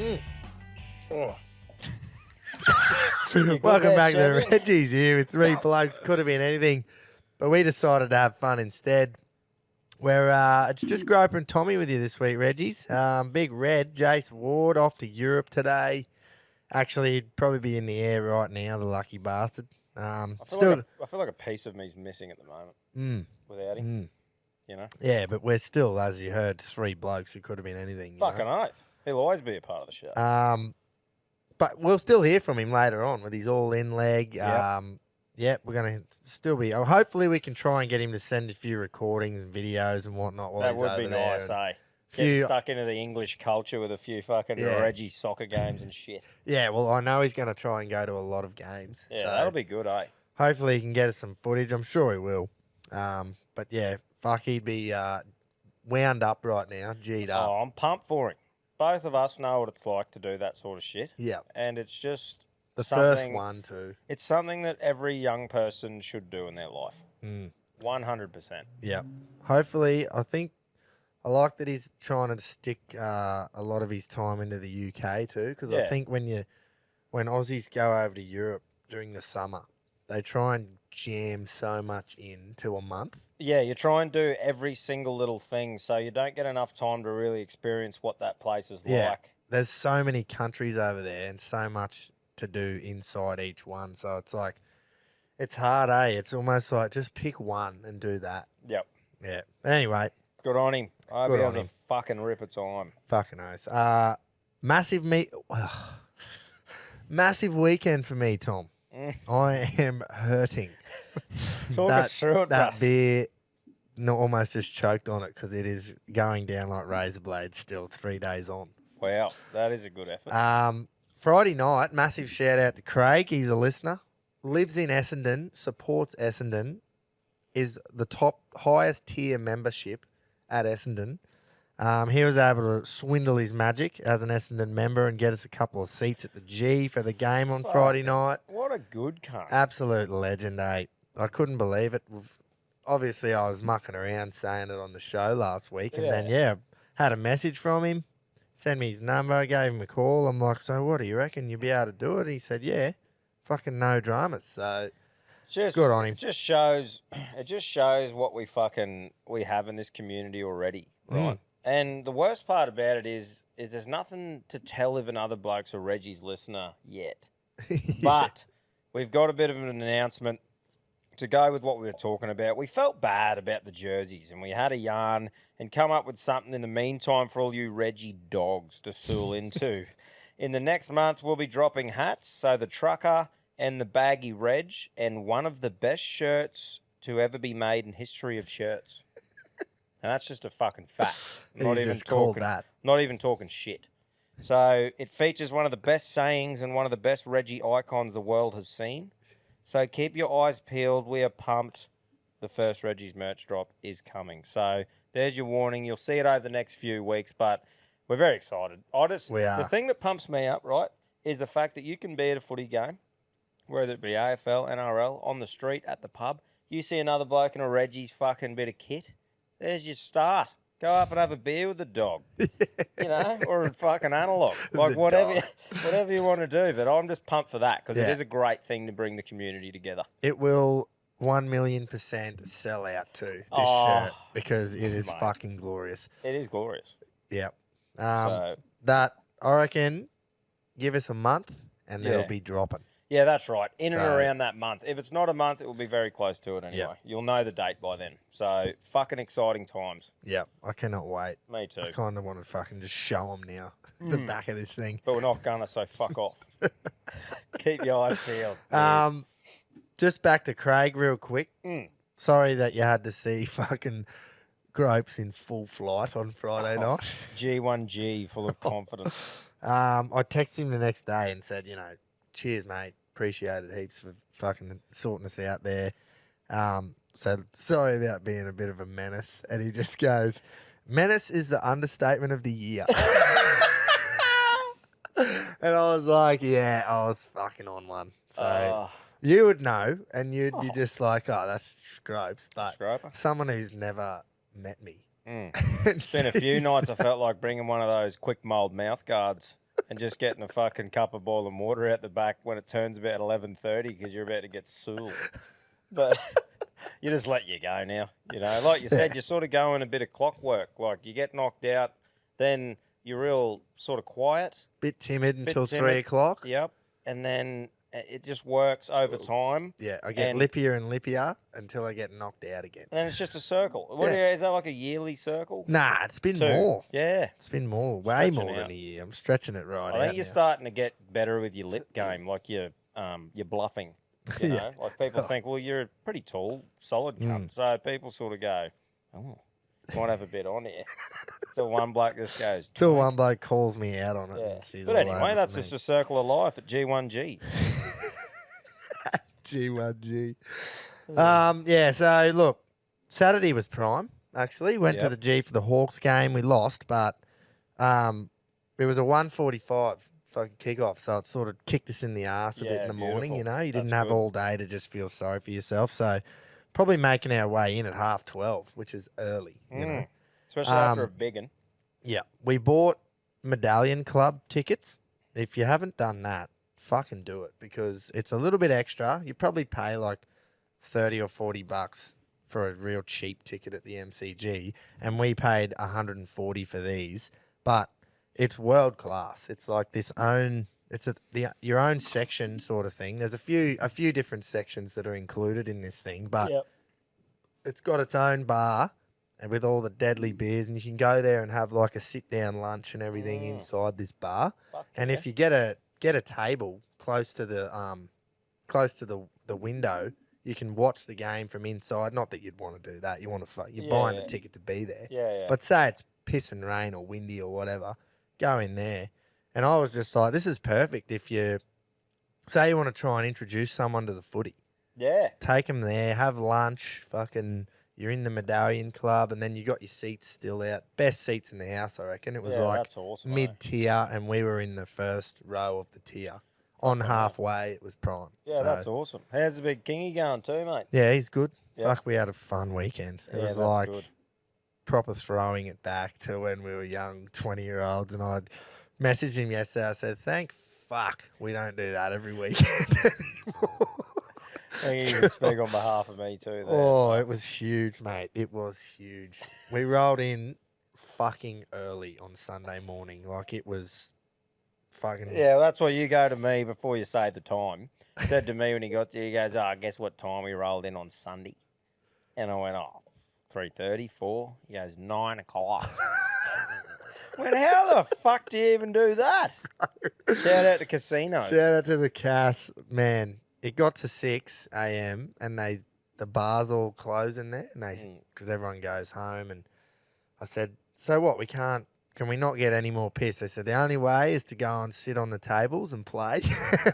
Oh. Welcome back to Reggies here with three blokes. Could have been anything, but we decided to have fun instead. It's just Groper and Tommy with you this week, Reggies. Big Red, Jace Ward off to Europe today. Actually, he'd probably be in the air right now, the lucky bastard. I feel like a piece of me's missing at the moment without him. You know? Yeah, but we're still, as you heard, three blokes who could have been anything. Fucking oath. He'll always be a part of the show. But we'll still hear from him later on with his all-in leg. Yep. We're going to still be... hopefully we can try and get him to send a few recordings and videos and whatnot while that he's would over be there. nice, eh? Getting stuck into the English culture with a few fucking Reggie soccer games and shit. Yeah, well, I know he's going to try and go to a lot of games. Yeah, so that'll be good, eh? hopefully he can get us some footage. I'm sure he will. But yeah, fuck, he'd be wound up right now, G'd up. Oh, I'm pumped for him. Both of us know what it's like to do that sort of shit. Yeah. And it's just the first one, too. It's something that every young person should do in their life. 100%. Yeah. Hopefully, I like that he's trying to stick a lot of his time into the UK too, because I think when Aussies go over to Europe during the summer, they try and jam so much into a month. Yeah, you try and do every single little thing, so you don't get enough time to really experience what that place is like. There's so many countries over there and so much to do inside each one, so it's like, it's hard, eh? It's almost like just pick one and do that. Yep. Yeah. Anyway. Good on him. I hope he has a fucking ripper time. Fucking oath. Massive weekend for me, Tom. I am hurting. Talk us through it, that beer almost just choked on it because it is going down like razor blades still 3 days on. Wow, that is a good effort. Friday night, massive shout out to Craig. He's a listener. Lives in Essendon, supports Essendon, is the top highest tier membership at Essendon. He was able to swindle his magic as an Essendon member and get us a couple of seats at the G for the game on Friday night. What a good cunt. Absolute legend, eh? I couldn't believe it. Obviously, I was mucking around saying it on the show last week. And then, had a message from him, sent me his number, gave him a call. I'm like, so what do you reckon? You'll be able to do it? He said, yeah, fucking no dramas. So... good on him. It just shows what we have in this community already, right? And the worst part about it is there's nothing to tell if another bloke's a Reggie's listener yet. But we've got a bit of an announcement to go with what we were talking about. We felt bad about the jerseys and we had a yarn and come up with something in the meantime for all you Reggie dogs to sool into. In the next month, we'll be dropping hats, so the trucker and the baggy Reg, and one of the best shirts to ever be made in history of shirts. And that's just a fucking fact. Not even talking shit. So it features one of the best sayings and one of the best Reggie icons the world has seen. So keep your eyes peeled. We are pumped. The first Reggie's merch drop is coming. So there's your warning. You'll see it over the next few weeks, but we're very excited. We are. The thing that pumps me up, right, is the fact that you can be at a footy game, whether it be AFL, NRL, on the street, at the pub. You see another bloke in a Reggie's fucking bit of kit. There's your start. Go up and have a beer with the dog, or a fucking analog. Like whatever you want to do. But I'm just pumped for that because it is a great thing to bring the community together. It will 1,000,000% sell out too, this shirt, because it is fucking glorious. It is glorious. Yep. That, I reckon, give us a month and it'll be dropping. Yeah, that's right. In and around that month. If it's not a month, it will be very close to it anyway. Yeah. You'll know the date by then. So, fucking exciting times. Yeah, I cannot wait. Me too. I kind of want to fucking just show them now, the back of this thing. But we're not gonna, so fuck off. Keep your eyes peeled. Just back to Craig real quick. Sorry that you had to see fucking Gropes in full flight on Friday night. G1G, full of confidence. I texted him the next day and said, cheers, mate. Appreciate it heaps for fucking sorting us out there. So sorry about being a bit of a menace. And he just goes, menace is the understatement of the year. And I was like, yeah, I was fucking on one. So you would know, and you're just like, oh, that's Gropes. But someone who's never met me. It's been a few nights I felt like bringing one of those quick mold mouth guards and just getting a fucking cup of boiling water out the back when it turns about 11:30 because you're about to get sooled. But you just let you go now. Like you said, you sort of go in a bit of clockwork. Like you get knocked out, then you're real sort of quiet. Bit timid until 3 o'clock. Yep. And then it just works over time. Yeah, I get lippier and lippier until I get knocked out again. And then it's just a circle. Is that like a yearly circle? Nah, it's been 2. more. Yeah. It's been more. Way more than a year. I'm stretching it right out. I think you're starting to get better with your lip game, like you're bluffing. Like people think, well, you're a pretty tall, solid cunt. So people sort of go, oh, might have a bit on here. Till one bloke just goes. Till one bloke calls me out on it. Yeah. And she's But all anyway, over that's for just me. a circle of life at G1G. G1G. Yeah, so look, Saturday was prime, actually. Went to the G for the Hawks game. We lost, but it was a 1:45 fucking kickoff, so it sort of kicked us in the arse a bit in the morning, You didn't have all day to just feel sorry for yourself. So probably making our way in at 12:30, which is early, you know. Especially after a big one. Yeah. We bought Medallion Club tickets. If you haven't done that, fucking do it because it's a little bit extra. You probably pay like 30 or 40 bucks for a real cheap ticket at the MCG, and we paid 140 for these, but it's world class. It's like your own section sort of thing. There's a few different sections that are included in this thing, but it's got its own bar and with all the deadly beers, and you can go there and have like a sit down lunch and everything inside this bar. And if you get a table close to the window, you can watch the game from inside. Not that you'd want to do that. You're buying the ticket to be there. Yeah. But say it's piss and rain or windy or whatever, go in there. And I was just like, this is perfect if you say you want to try and introduce someone to the footy. Yeah. Take them there, have lunch, you're in the Medallion Club, and then you got your seats still out. Best seats in the house, I reckon. It was that's awesome, mid-tier, and we were in the first row of the tier. On halfway, it was prime. Yeah, that's awesome. How's the big Kingy going too, mate? Yeah, he's good. Yep. Fuck, we had a fun weekend. It was like proper throwing it back to when we were young 20-year-olds, and I messaged him yesterday. I said, thank fuck we don't do that every weekend anymore. I think you can speak on behalf of me too. There. Oh, it was huge, mate. It was huge. We rolled in fucking early on Sunday morning. Like, it was fucking... Yeah, well, that's why you go to me before you say the time. He said to me when he got there, he goes, guess what time we rolled in on Sunday? And I went, 3:30, 4. He goes, 9 o'clock. I went, how the fuck do you even do that? Shout out to casinos. Shout out to the Cass. Man, it got to 6 a.m. and the bars all close in there, and because everyone goes home. And I said, so what? Can we not get any more piss? They said the only way is to go and sit on the tables and play.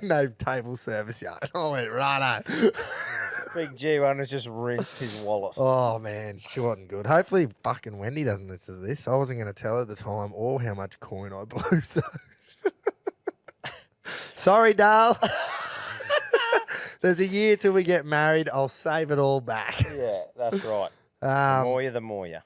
No table service yet. I went, righto. Big G1 has just rinsed his wallet. Oh, man, she wasn't good. Hopefully fucking Wendy doesn't listen to this. I wasn't going to tell her the time or how much coin I blew. So. Sorry, Dale. There's a year till we get married. I'll save it all back. Yeah, that's right. The more you.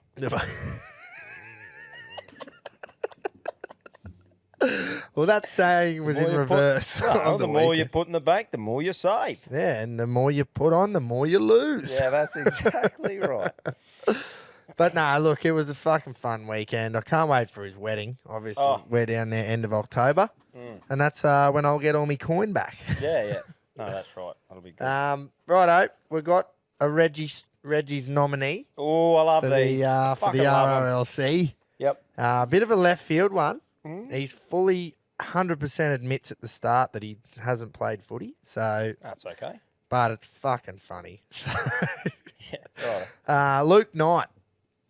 Well, that saying was in reverse. The more you put in the bank, the more you save. Yeah, and the more you put on, the more you lose. Yeah, that's exactly right. But nah, look, it was a fucking fun weekend. I can't wait for his wedding. Obviously, we're down there end of October, and that's when I'll get all my coin back. Yeah. No, that's right. That'll be good. Righto, we've got a Reggie's nominee. Oh, I love these. For the RRLC. Yep. A bit of a left field one. He's fully 100% admits at the start that he hasn't played footy. So that's okay. But it's fucking funny. So, yeah, right. Luke Knight.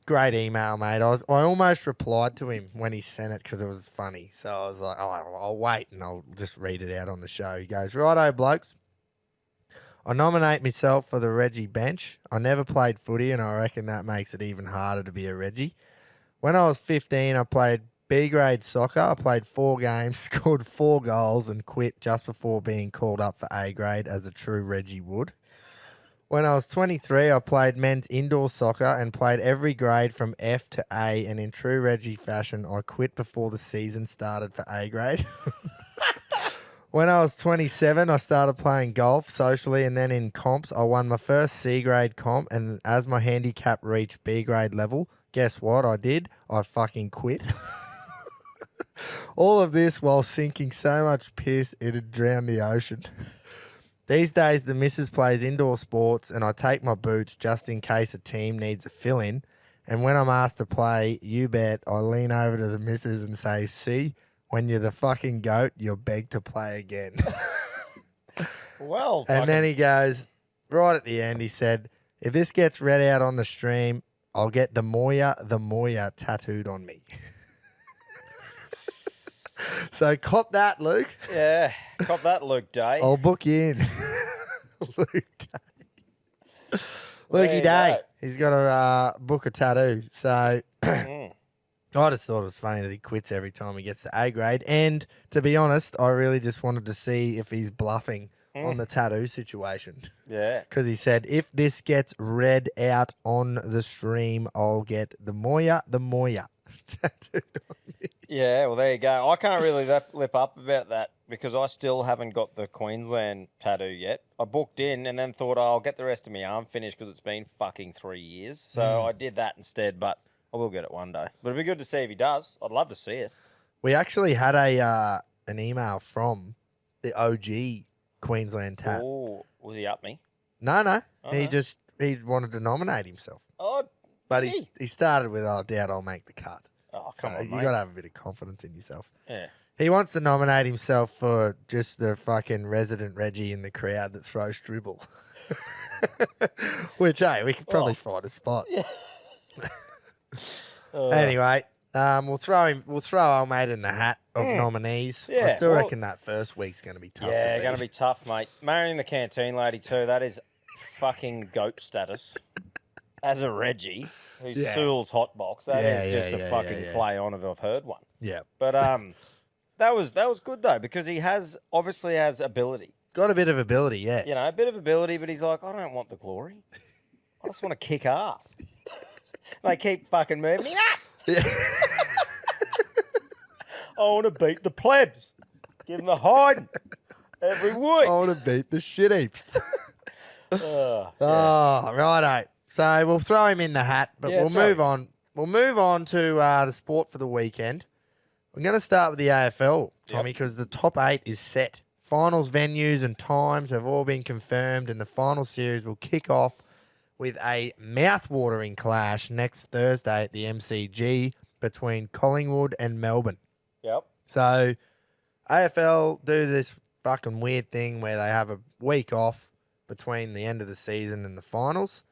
Great email, mate. I almost replied to him when he sent it because it was funny. So I was like, I'll wait and I'll just read it out on the show. He goes, righto, blokes. I nominate myself for the Reggie bench. I never played footy, and I reckon that makes it even harder to be a Reggie. When I was 15, I played B-grade soccer. I played 4 games, scored 4 goals, and quit just before being called up for A-grade as a true Reggie would. When I was 23, I played men's indoor soccer and played every grade from F to A. And in true Reggie fashion, I quit before the season started for A grade. When I was 27, I started playing golf socially, and then in comps, I won my first C grade comp. And as my handicap reached B grade level, guess what I did? I fucking quit. All of this while sinking so much piss it'd drown the ocean. These days, the missus plays indoor sports, and I take my boots just in case a team needs a fill-in. And when I'm asked to play, you bet, I lean over to the missus and say, see, when you're the fucking goat, you're begged to play again. Well, And then he goes, right at the end, he said, if this gets read out on the stream, I'll get the Moya tattooed on me. So cop that, Luke. yeah, cop that, Luke Day. I'll book you in. Luke Day. Lukey you Day. go. He's got to book a tattoo. So Mm. I just thought it was funny that he quits every time he gets to A grade. And to be honest, I really just wanted to see if he's bluffing on the tattoo situation. Yeah. Because he said, if this gets read out on the stream, I'll get the Moya tattooed on me. Yeah, well, there you go. I can't really lip up about that because I still haven't got the Queensland tattoo yet. I booked in and then thought, I'll get the rest of my arm finished because it's been fucking 3 years. So I did that instead, but I will get it one day. But it'd be good to see if he does. I'd love to see it. We actually had an email from the OG Queensland tat. Oh, was he up me? No. Oh, He no. he wanted to nominate himself. Oh, But did he started with, I doubt I'll make the cut. Oh, So come on, you mate. got to have a bit of confidence in yourself. Yeah. He wants to nominate himself for just the fucking resident Reggie in the crowd that throws dribble. Which, hey, we could probably find a spot. Anyway, we'll throw old mate in the hat of nominees. I Yeah, still well- reckon that first week's going to be tough. Yeah, to going to be tough, mate. Marrying the canteen lady too, that is fucking goat status. As a Reggie, who's Yeah. Sewell's hot box, that Yeah, is just yeah, a yeah, fucking yeah, yeah. play on if I've heard one. Yeah, But that was good though because he obviously has ability. got a bit of ability. Yeah, You know, a bit of ability, but he's like, I don't want the glory. I just want to kick ass. They keep fucking moving him up. I want to beat the plebs. Give them the hiding every week. I want to beat the shit heaps. Yeah. Oh, righto. So we'll throw him in the hat, but Yeah, we'll throw move him. on. We'll move on to the sport for the weekend. We're going to start with the AFL, Tommy, because the top 8 is set. Finals venues and times have all been confirmed, and the final series will kick off with a mouth-watering clash next Thursday at the MCG between Collingwood and Melbourne. Yep. So AFL do this fucking weird thing where they have a week off between the end of the season and the finals.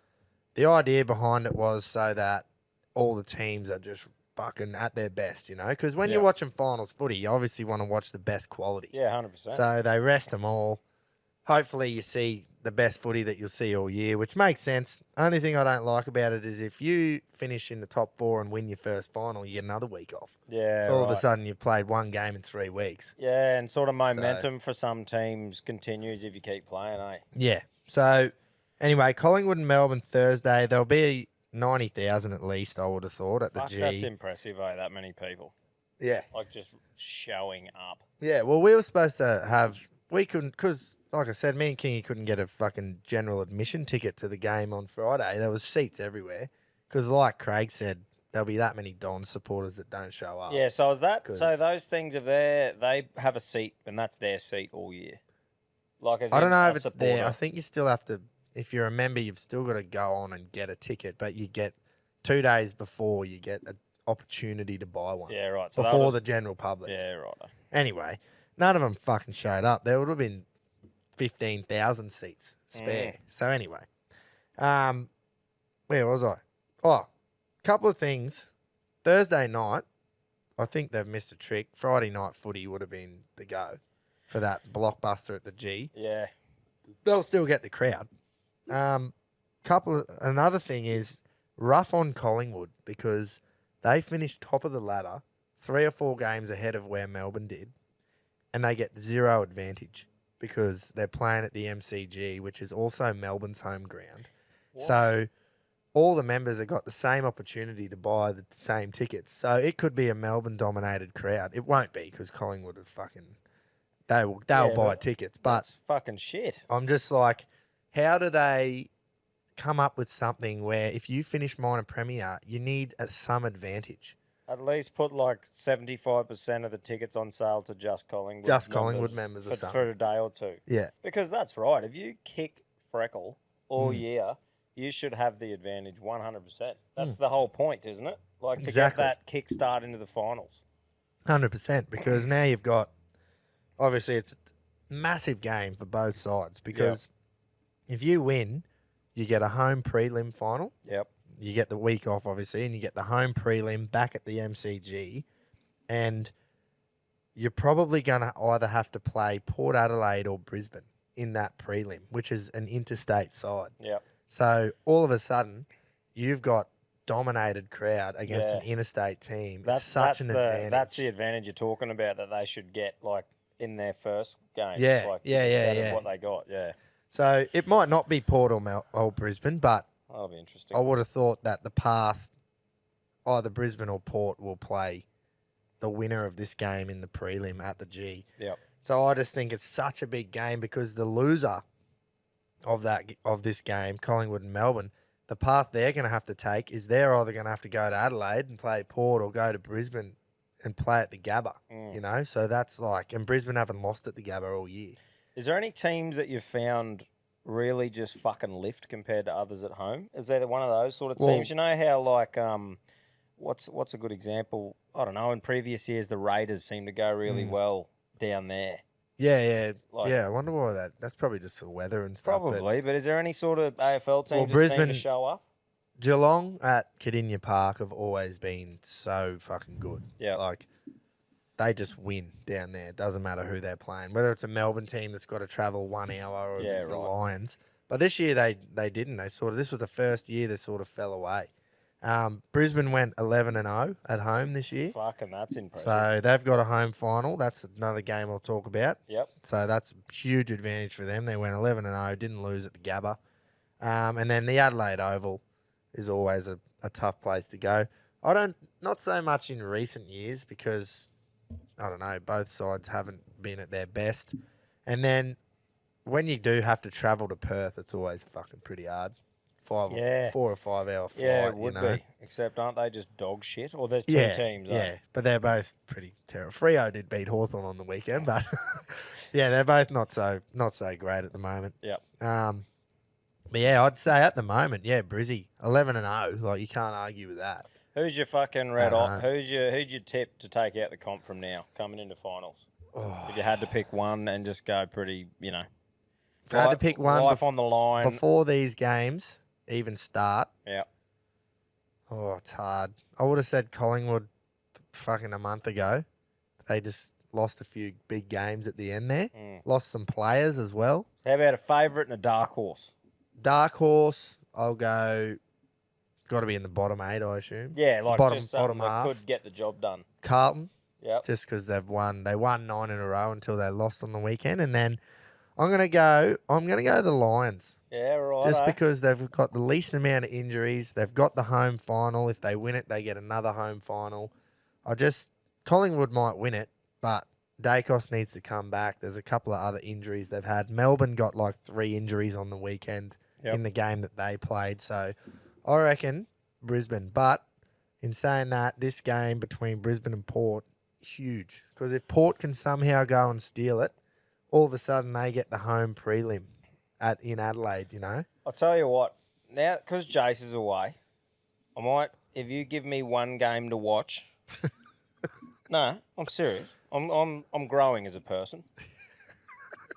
The idea behind it was so that all the teams are just fucking at their best, you know? Because when you're Yeah. watching finals footy, you obviously want to watch the best quality. Yeah, 100%. So they rest them all. Hopefully you see the best footy that you'll see all year, which makes sense. Only thing I don't like about it is if you finish in the top 4 and win your first final, you get another week off. Yeah. So all of a right. sudden you've played one game in 3 weeks. Yeah, and sort of momentum for some teams continues if you keep playing, eh? Yeah. So anyway, Collingwood and Melbourne Thursday. There'll be 90,000 at least, I would have thought, at the Fuck, G. that's impressive, eh? That many people. Yeah. Like just showing up. Yeah. Well, we were supposed to have, we couldn't, because like I said, me and Kingy couldn't get a fucking general admission ticket to the game on Friday. There was seats everywhere. Because like Craig said, there'll be that many Dons supporters that don't show up. Yeah, so is that, so 'cause- those things are there, they have a seat and that's their seat all year. Like as I don't in know a if it's there. supporter. I think you still have to, if you're a member, you've still got to go on and get a ticket, but you get 2 days before you get an opportunity to buy one. Yeah, right. So that Before was- the general public. Yeah, right. Anyway, none of them fucking showed up. There would have been 15,000 seats spare. So anyway, where was I? Oh, couple of things. Thursday night, I think they've missed a trick. Friday night footy would have been the go for that blockbuster at the G. Yeah. They'll still get the crowd. Another thing is rough on Collingwood because they finished top of the ladder 3 or 4 games ahead of where Melbourne did, and they get 0 advantage. because they're playing at the MCG, which is also Melbourne's home ground. What? So all the members have got the same opportunity to buy the same tickets. So it could be a Melbourne-dominated crowd. It won't be because Collingwood would they'll Yeah, buy but tickets. But that's fucking shit. I'm just like, how do they come up with something where if you finish minor premier, you need some advantage? At least put like 75% of the tickets on sale to just Collingwood. Just Collingwood members or for something. for a day or two. Yeah. Because that's right. If you kick Freckle all year, you should have the advantage 100%. That's the whole point, isn't it? Like to Exactly. get that kick start into the finals. 100%, because now you've got, obviously it's a massive game for both sides, because if you win, you get a home prelim final. Yep. You get the week off, obviously, and you get the home prelim back at the MCG, and you're probably going to either have to play Port Adelaide or Brisbane in that prelim, which is an interstate side. Yep. So all of a sudden, you've got dominated crowd against an Yeah. interstate team. That's It's such an advantage. That's the advantage you're talking about that they should get like in their first game. Yeah, Like, yeah, instead yeah, of yeah. what they got. Yeah. So it might not be Port or Brisbane, but That'll be interesting. I would have thought that the path, either Brisbane or Port, will play the winner of this game in the prelim at the G. Yep. So I just think it's such a big game because the loser of this game, Collingwood and Melbourne, the path they're going to have to take is they're either going to have to go to Adelaide and play Port or go to Brisbane and play at the Gabba, you know? So that's like, and Brisbane haven't lost at the Gabba all year. Is there any teams that you've found really just fucking lift compared to others at home? Is there one of those sort of teams? Well- You know how like what's a good example? I don't know. In previous years, the Raiders seem to go really well down there. Yeah. Like- I wonder why that's probably just the weather and stuff. but- Probably, but is there any sort of AFL teams that seem Brisbane- to show up? Geelong at Cardinia Park have always been so fucking good. Yeah. Like, they just win down there. It doesn't matter who they're playing. Whether it's a Melbourne team that's got to travel 1 hour or Yeah, it's the right. Lions. But this year they didn't. This was the first year they sort of fell away. Brisbane went 11-0 at home this year. Fucking, that's impressive. So they've got a home final. That's another game I'll talk about. Yep. So that's a huge advantage for them. They went 11-0, didn't lose at the Gabba. And then the Adelaide Oval is always a tough place to go. Not so much in recent years because, I don't know, both sides haven't been at their best. And then when you do have to travel to Perth, it's always fucking pretty hard. 4 or 5 hour flight. Yeah, it would you know? be. Except aren't they just dog shit? Or there's two teams, Yeah, but they're both pretty terrible. Freo did beat Hawthorn on the weekend, but yeah, they're both not so great at the moment. Yep. But yeah, I'd say at the moment, yeah, Brizzy 11-0, like you can't argue with that. Who's your fucking red Dunno. hot? Who'd you tip to take out the comp from now, coming into finals? If you had to pick one and just go pretty, If I had to pick one life on the line. before these games even start, Yeah. oh, it's hard. I would have said Collingwood fucking a month ago. They just lost a few big games at the end there. Lost some players as well. How about a favourite and a dark horse? Dark horse, I'll go. Got to be in the bottom 8, I assume. Yeah, like Bottom- just something bottom that half. could get the job done. Carlton, Yep. just because they've won. They won 9 in a row until they lost on the weekend, and then I'm gonna go the Lions. Yeah, right. Just because they've got the least amount of injuries, they've got the home final. If they win it, they get another home final. Collingwood might win it, but Dacos needs to come back. There's a couple of other injuries they've had. Melbourne got like 3 injuries on the weekend in the game that they played. So I reckon Brisbane. But in saying that, this game between Brisbane and Port, huge. Because if Port can somehow go and steal it, all of a sudden they get the home prelim in Adelaide, you know? I'll tell you what. Now, because Jace is away, I might. If you give me one game to watch. No, I'm serious. I'm growing as a person.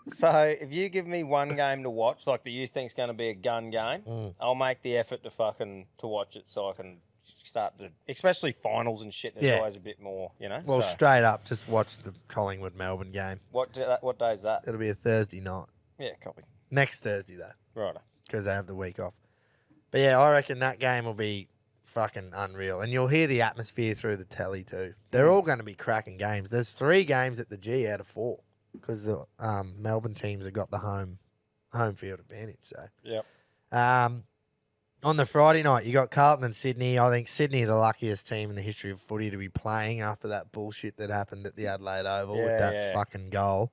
So if you give me one game to watch, like that you think's going to be a gun game, I'll make the effort to watch it so I can start to, especially finals and shit. There's Yeah. always a bit more, you know. Well, So, straight up, just watch the Collingwood-Melbourne game. what day is that? It'll be a Thursday night. Yeah, copy. Next Thursday, though, Right. because they have the week off. But yeah, I reckon that game will be fucking unreal. And you'll hear the atmosphere through the telly too. They're all going to be cracking games. There's 3 games at the G out of 4. because the Melbourne teams have got the home field advantage. So, Yep. on the Friday night, you got Carlton and Sydney. I think Sydney are the luckiest team in the history of footy to be playing after that bullshit that happened at the Adelaide Oval with that fucking goal.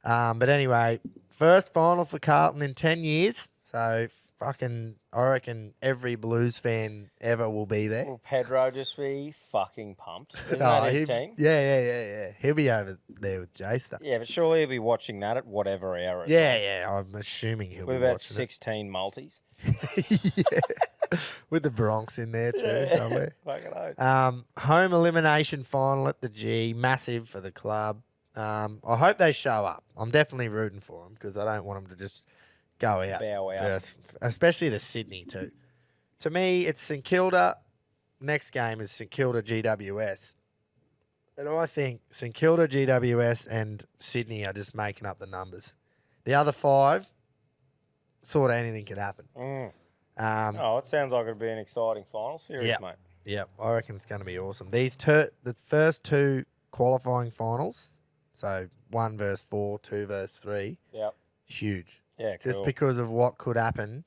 But anyway, first final for Carlton in 10 years. So fucking, I reckon every Blues fan ever will be there. Will Pedro just be fucking pumped? Isn't that his team? Yeah. He'll be over there with Jace though. Yeah, but surely he'll be watching that at whatever hour. Yeah. I'm assuming he'll be With about watching 16 multis. Yeah. With the Bronx in there too somewhere. Fucking oath. Home elimination final at the G, massive for the club. I hope they show up. I'm definitely rooting for them because I don't want them to just go out Bow out. first, especially to Sydney too. To me, it's St Kilda. Next game is St Kilda GWS. And I think St Kilda GWS and Sydney are just making up the numbers. The other 5, sort of anything could happen. It sounds like it'd be an exciting final series, mate. Yeah, I reckon it's going to be awesome. The first 2 qualifying finals, so 1 versus 4, 2 versus 3, huge. Yeah, cool. Just because of what could happen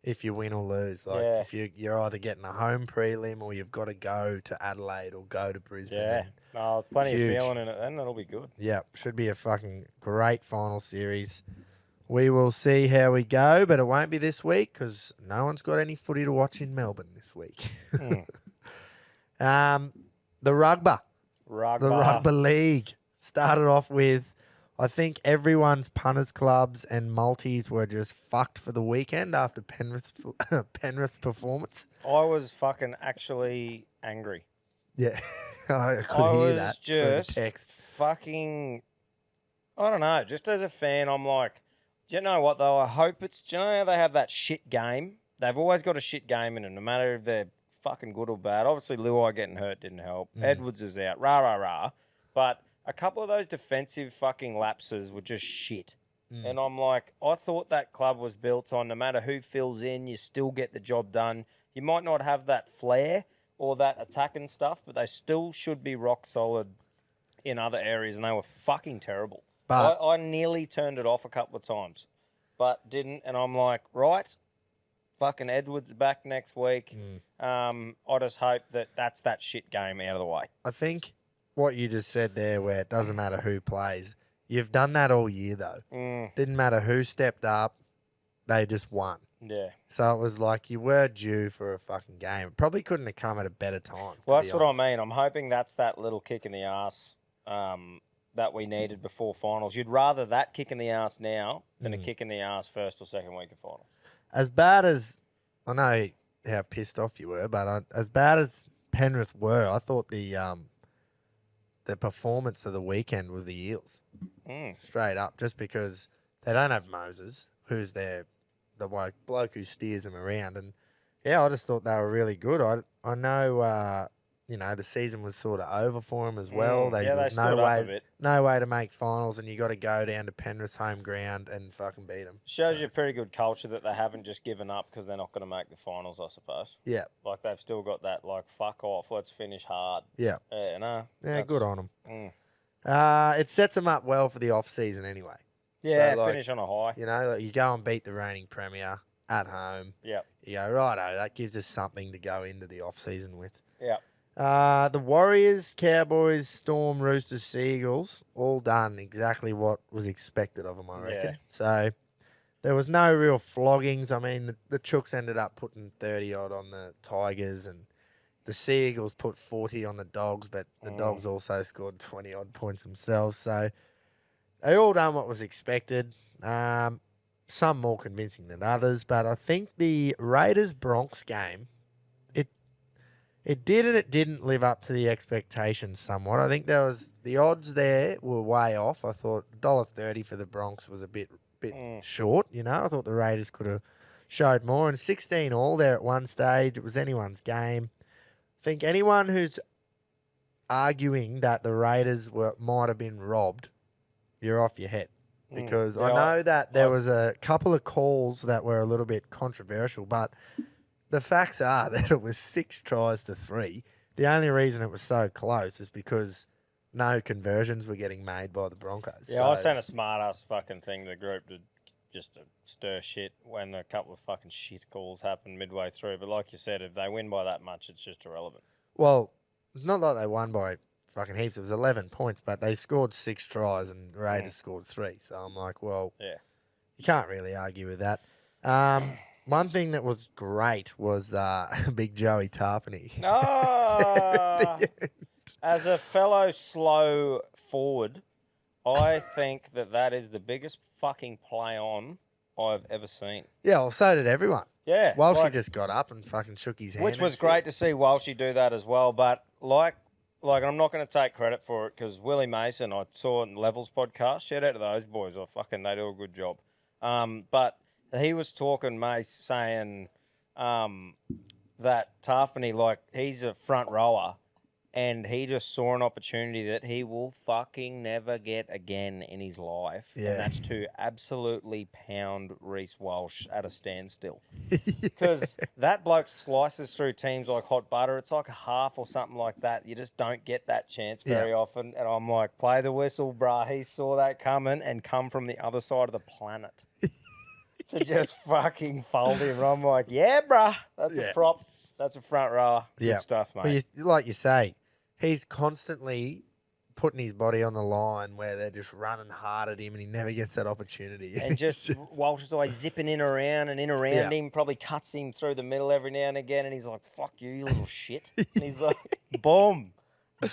if you win or lose. Like if you're either getting a home prelim or you've got to go to Adelaide or go to Brisbane. Yeah, no, plenty Huge. of feeling in it then. That'll be good. Yeah, should be a fucking great final series. We will see how we go, but it won't be this week because no one's got any footy to watch in Melbourne this week. The rugby league started off with, I think everyone's punters clubs and multis were just fucked for the weekend after Penrith's performance. I was fucking actually angry. Yeah, I could hear that through the text. Fucking, I don't know. Just as a fan, I'm like, do you know what though? I hope it's. Do you know how they have that shit game? They've always got a shit game in them, no matter if they're fucking good or bad. Obviously, Luai getting hurt didn't help. Edwards is out. Rah rah rah. But a couple of those defensive fucking lapses were just shit. And I'm like, I thought that club was built on no matter who fills in, you still get the job done. You might not have that flair or that attacking stuff, but they still should be rock solid in other areas, and they were fucking terrible. But I nearly turned it off a couple of times, but didn't. And I'm like, right, fucking Edwards back next week. I just hope that's that shit game out of the way. I think what you just said there, where it doesn't matter who plays, you've done that all year though. Didn't matter who stepped up, they just won. Yeah. So it was like you were due for a fucking game. It probably couldn't have come at a better time. Well, that's what I mean. I'm hoping that's that little kick in the ass that we needed before finals. You'd rather that kick in the ass now than a kick in the ass first or second week of finals. As bad as, I know how pissed off you were, but as bad as Penrith were, I thought the performance of the weekend was the Eels. Straight up, just because they don't have Moses, who's the bloke who steers them around. And, yeah, I just thought they were really good. I know, the season was sort of over for them as well. There was no way to make finals, and you got to go down to Penrith's home ground and fucking beat them. Shows you a pretty good culture that they haven't just given up because they're not going to make the finals, I suppose. Yeah. Like, they've still got that, like, fuck off, let's finish hard. Yeah. Yeah, good on them. It sets them up well for the off-season anyway. Yeah, so, finish on a high. You go and beat the reigning premier at home. Yeah. You go, righto, that gives us something to go into the off-season with. Yeah. The Warriors, Cowboys, Storm, Roosters, Seagulls, all done exactly what was expected of them, I reckon. Yeah. So there was no real floggings. I mean, the Chooks ended up putting 30-odd on the Tigers, and the Seagulls put 40 on the Dogs, but the Dogs also scored 20-odd points themselves. So they all done what was expected. Some more convincing than others, but I think the Raiders-Bronx game, it did and it didn't live up to the expectations somewhat. I think the odds there were way off. I thought $1.30 for the Bronx was a bit short. I thought the Raiders could have showed more. And 16 all there at one stage. It was anyone's game. I think anyone who's arguing that the Raiders might have been robbed, you're off your head. Because I know that there was a couple of calls that were a little bit controversial, but the facts are that it was 6 tries to 3. The only reason it was so close is because no conversions were getting made by the Broncos. Yeah, I sent a smart ass fucking thing to the group to just to stir shit when a couple of fucking shit calls happened midway through. But like you said, if they win by that much, it's just irrelevant. Well, it's not like they won by fucking heaps. It was 11 points, but they scored 6 tries and Raiders scored 3. So I'm like, well, Yeah. you can't really argue with that. One thing that was great was Big Joey Tarpany. Ah, as a fellow slow forward, I think that is the biggest fucking play on I've ever seen. Yeah, well, so did everyone. Yeah. Walshy just got up and fucking shook his hand. Which was great to see Walshy do that as well. But like I'm not going to take credit for it because Willie Mason, I saw in Levels podcast. Shout out to those boys. They do a good job. But he was talking, Mace, saying that Tarpany, like, he's a front rower and he just saw an opportunity that he will fucking never get again in his life. Yeah. And that's to absolutely pound Reece Walsh at a standstill. Because that bloke slices through teams like hot butter. It's like a half or something like that. You just don't get that chance very often. And I'm like, play the whistle, bruh. He saw that coming and come from the other side of the planet to just fucking fold him. And I'm like, yeah, bruh. That's a prop. That's a front rower. Good stuff, mate. Well, like you say, he's constantly putting his body on the line where they're just running hard at him and he never gets that opportunity. And just Walsh is always zipping in around him, probably cuts him through the middle every now and again, and he's like, fuck you, you little shit. And he's like, boom,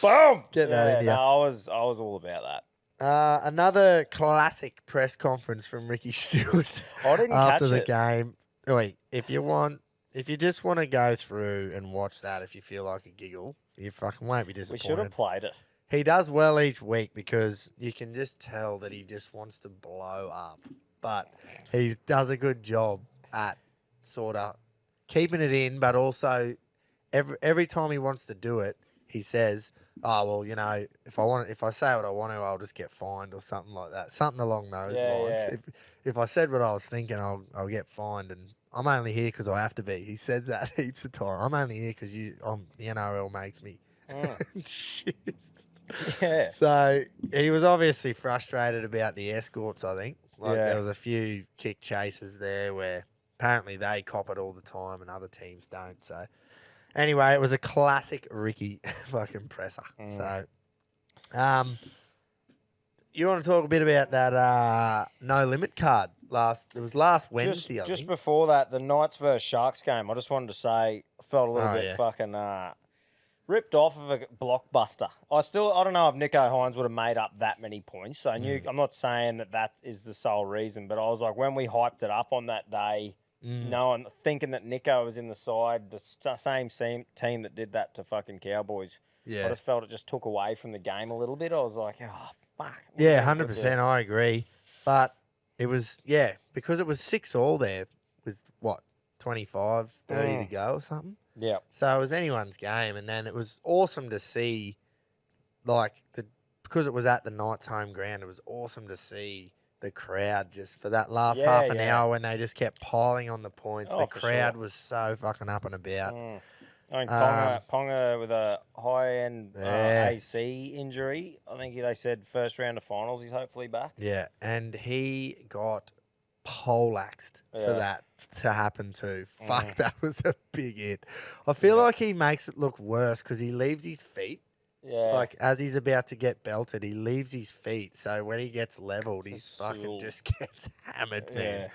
boom. Get that in you. No, I was all about that. Another classic press conference from Ricky Stewart I didn't after catch the it. game. Wait, if you just want to go through and watch that, if you feel like a giggle, you fucking won't be We disappointed. should have played it. He does well each week because you can just tell that he just wants to blow up. But he does a good job at sort of keeping it in, but also every time he wants to do it, he says, "Oh well, you know, if I say what I want to, I'll just get fined or something like that, something along those lines. Yeah. If I said what I was thinking, I'll get fined, and I'm only here because I have to be." He says that heaps of time. I'm only here because the NRL makes me. Shit. Yeah. So he was obviously frustrated about the escorts, I think. There was a few kick chases there where apparently they cop it all the time and other teams don't. So anyway, it was a classic Ricky fucking presser. So you want to talk a bit about that no limit card? It was last Wednesday, I Just think. before that, the Knights versus Sharks game, I just wanted to say I felt a little bit fucking ripped off of a blockbuster. I don't know if Nico Hines would have made up that many points. So I'm not saying that is the sole reason, but I was like, when we hyped it up on that day, knowing, thinking that Nico was in the side, the same team that did that to fucking Cowboys. Yeah. I just felt it just took away from the game a little bit. I was like, oh, fuck. Yeah, 100%. I agree. But it was, because it was 6-6 there with, 25, 30 to go or something. Yeah. So it was anyone's game. And then it was awesome to see, because it was at the Knights' home ground, it was awesome to see the crowd just for that last half an hour when they just kept piling on the points. The crowd was so fucking up and about. I mean, Ponga with a high-end AC injury. I think they said first round of finals. He's hopefully back. Yeah, and he got poleaxed for that to happen too. Fuck, that was a big hit. I feel like he makes it look worse because he leaves his feet. Yeah. Like, as he's about to get belted, he leaves his feet. So when he gets leveled, he's fucking just gets hammered, man.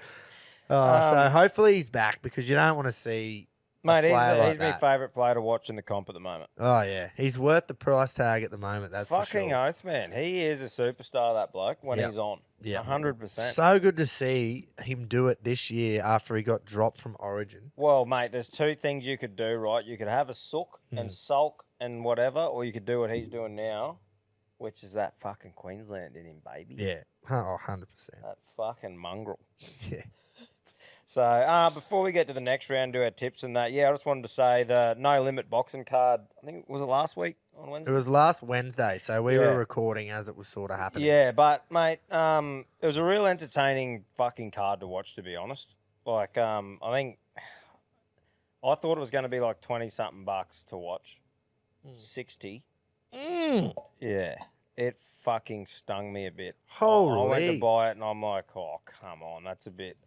So hopefully he's back because you don't want to see Mate, he's like my favourite player to watch in the comp at the moment. Oh, yeah. He's worth the price tag at the moment, that's for sure. Fucking oath, man. He is a superstar, that bloke, when he's on. Yeah. 100%. So good to see him do it this year after he got dropped from Origin. Well, mate, there's two things you could do, right? You could have a sook and sulk and whatever, or you could do what he's doing now, which is that fucking Queensland in him, baby. Yeah. Oh, 100%. That fucking mongrel. Yeah. So, before we get to the next round, do our tips and that, I just wanted to say the no limit boxing card, I think, was it last week on Wednesday? It was last Wednesday, so we were recording as it was sort of happening. Yeah, but, mate, it was a real entertaining fucking card to watch, to be honest. Like, I thought it was going to be like 20-something bucks to watch. 60. Yeah. it fucking stung me a bit. I went to Holy. buy it and I'm like, oh, come on, that's a bit,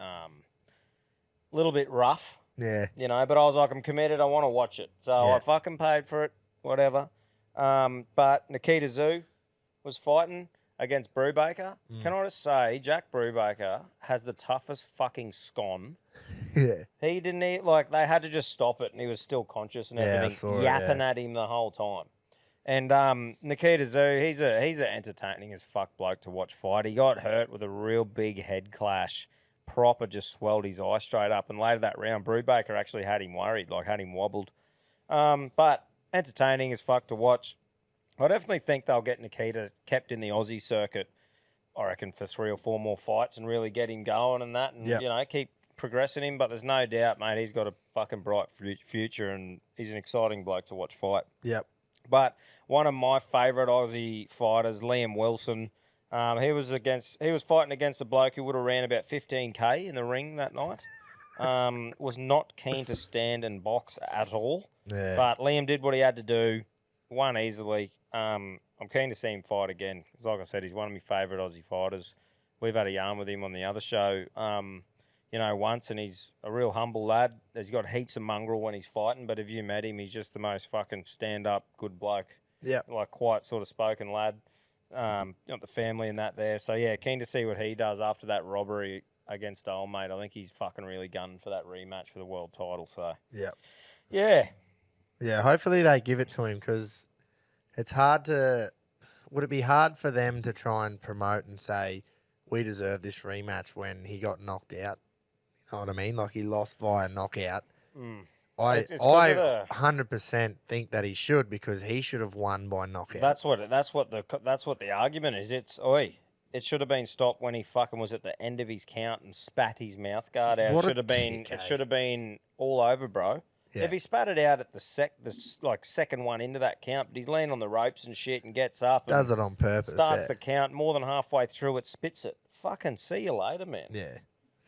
little bit rough, Yeah. you know. But I was like, I'm committed. I want to watch it, so Yeah. I fucking paid for it, whatever. But Nikita Zoo was fighting against Brubaker. Can I just say, Jack Brubaker has the toughest fucking scon. Yeah. He didn't eat, like, they had to just stop it and he was still conscious and Yeah, I everything, saw it, yapping yeah. at him the whole time. And Nikita Zoo, he's an entertaining as fuck bloke to watch fight. He got hurt with a real big head clash. Proper just swelled his eye straight up. And later that round, Brubaker actually had him worried, like had him wobbled. But entertaining as fuck to watch. I definitely think they'll get Nikita kept in the Aussie circuit, I reckon, for 3 or 4 more fights and really get him going and that, and Yep. you know, keep progressing him. But there's no doubt, mate, he's got a fucking bright future and he's an exciting bloke to watch fight. Yep. But one of my favourite Aussie fighters, Liam Wilson, he was fighting against a bloke who would have ran about 15k in the ring that night. Was not keen to stand and box at all. Yeah. But Liam did what he had to do, won easily. I'm keen to see him fight again. 'Cause like I said, he's one of my favourite Aussie fighters. We've had a yarn with him on the other show, you know, once, and he's a real humble lad. He's got heaps of mongrel when he's fighting, but if you met him, he's just the most fucking stand-up, good bloke. Yep. Like, quiet sort of spoken lad. Got the family and that there. So, yeah, keen to see what he does after that robbery against old mate. I think he's fucking really gunning for that rematch for the world title. So, Yep. yeah. Yeah, hopefully they give it to him because it's hard to. Would it be hard for them to try and promote and say, we deserve this rematch when he got knocked out? You know what I mean? Like he lost via knockout. It's 'cause of I the- 100% think that he should because he should have won by knockout. That's what the argument is. It should have been stopped when he fucking was at the end of his count and spat his mouth guard out. What a It dick, should have been all over, bro. Yeah. If he spat it out at the second one into that count, but he's laying on the ropes and shit and gets up and Does it on purpose. starts yeah. the count, more than halfway through it, spits it. Fucking see you later, man. Yeah.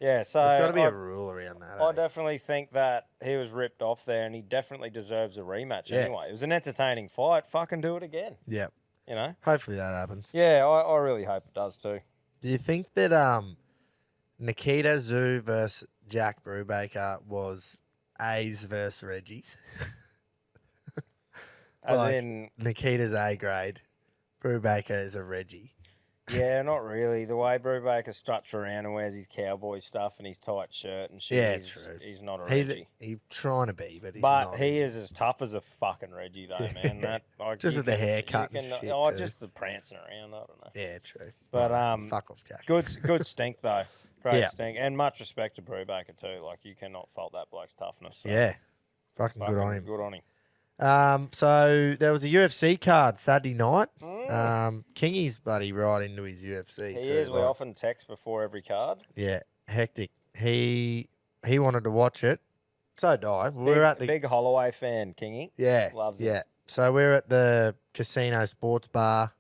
Yeah, so There's got to be a rule around that. I eh? definitely think that he was ripped off there, and he definitely deserves a rematch Yeah. anyway. It was an entertaining fight. Fucking do it again. Yep. You know? Hopefully that happens. Yeah, I really hope it does too. Do you think that Nikita Zoo versus Jack Brubaker was A's versus Reggies? As Like- in, Nikita's A grade. Brubaker is a Reggie. yeah, not really. The way Brubaker struts around and wears his cowboy stuff and his tight shirt and shit, Yeah, he's, true. he's not a He's Reggie. trying to be, but he's But not. he is as tough as a fucking Reggie, though, man. That like, Just you with the can- haircut you and can- shit Oh, too. just the prancing around. I don't know. Yeah, true. But, Alright, fuck off, Jack. Good stink though. Great Yeah. stink, and much respect to Brubaker too. Like you cannot fault that bloke's toughness. So Yeah, fucking good fucking on him. Good on him. So there was a UFC card Saturday night. Mm. Kingy's bloody right into his UFC He too. is. We like- often text before every card. Yeah, hectic. He wanted to watch it. So did I. We were at the big Holloway fan, Kingy. yeah loves it. yeah. So we were at the casino sports bar.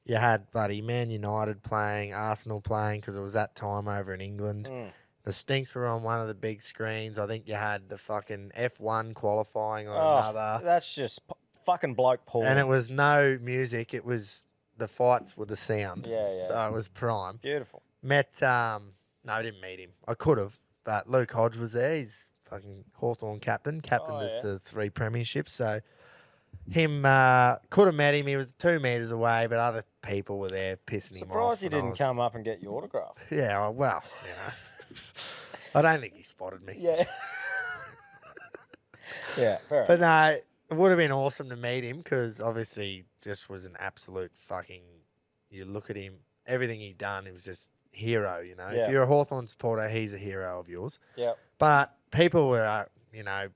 You had bloody Man United playing, Arsenal playing because it was that time over in England. Mm. The Stinks were on one of the big screens. I think you had the fucking F1 qualifying on Oh, another. that's just fucking bloke porn. And it was no music. It was the fights with the sound. Yeah, yeah. So it was prime. Beautiful. Met, no, I didn't meet him. I could have, but Luke Hodge was there. He's fucking Hawthorn captain. Captained Oh, us yeah. to 3 premierships. So him, could have met him. He was 2 meters away, but other people were there pissing him off. Surprised he and I didn't was- come up and get your autograph. Yeah, well, you know. I don't think he spotted me. Yeah. Yeah, fair But enough. no, it would have been awesome to meet him because obviously just was an absolute fucking. You look at him, everything he done, he was just hero. You know, Yeah. if you're a Hawthorn supporter, he's a hero of yours. Yep. But people were, you know,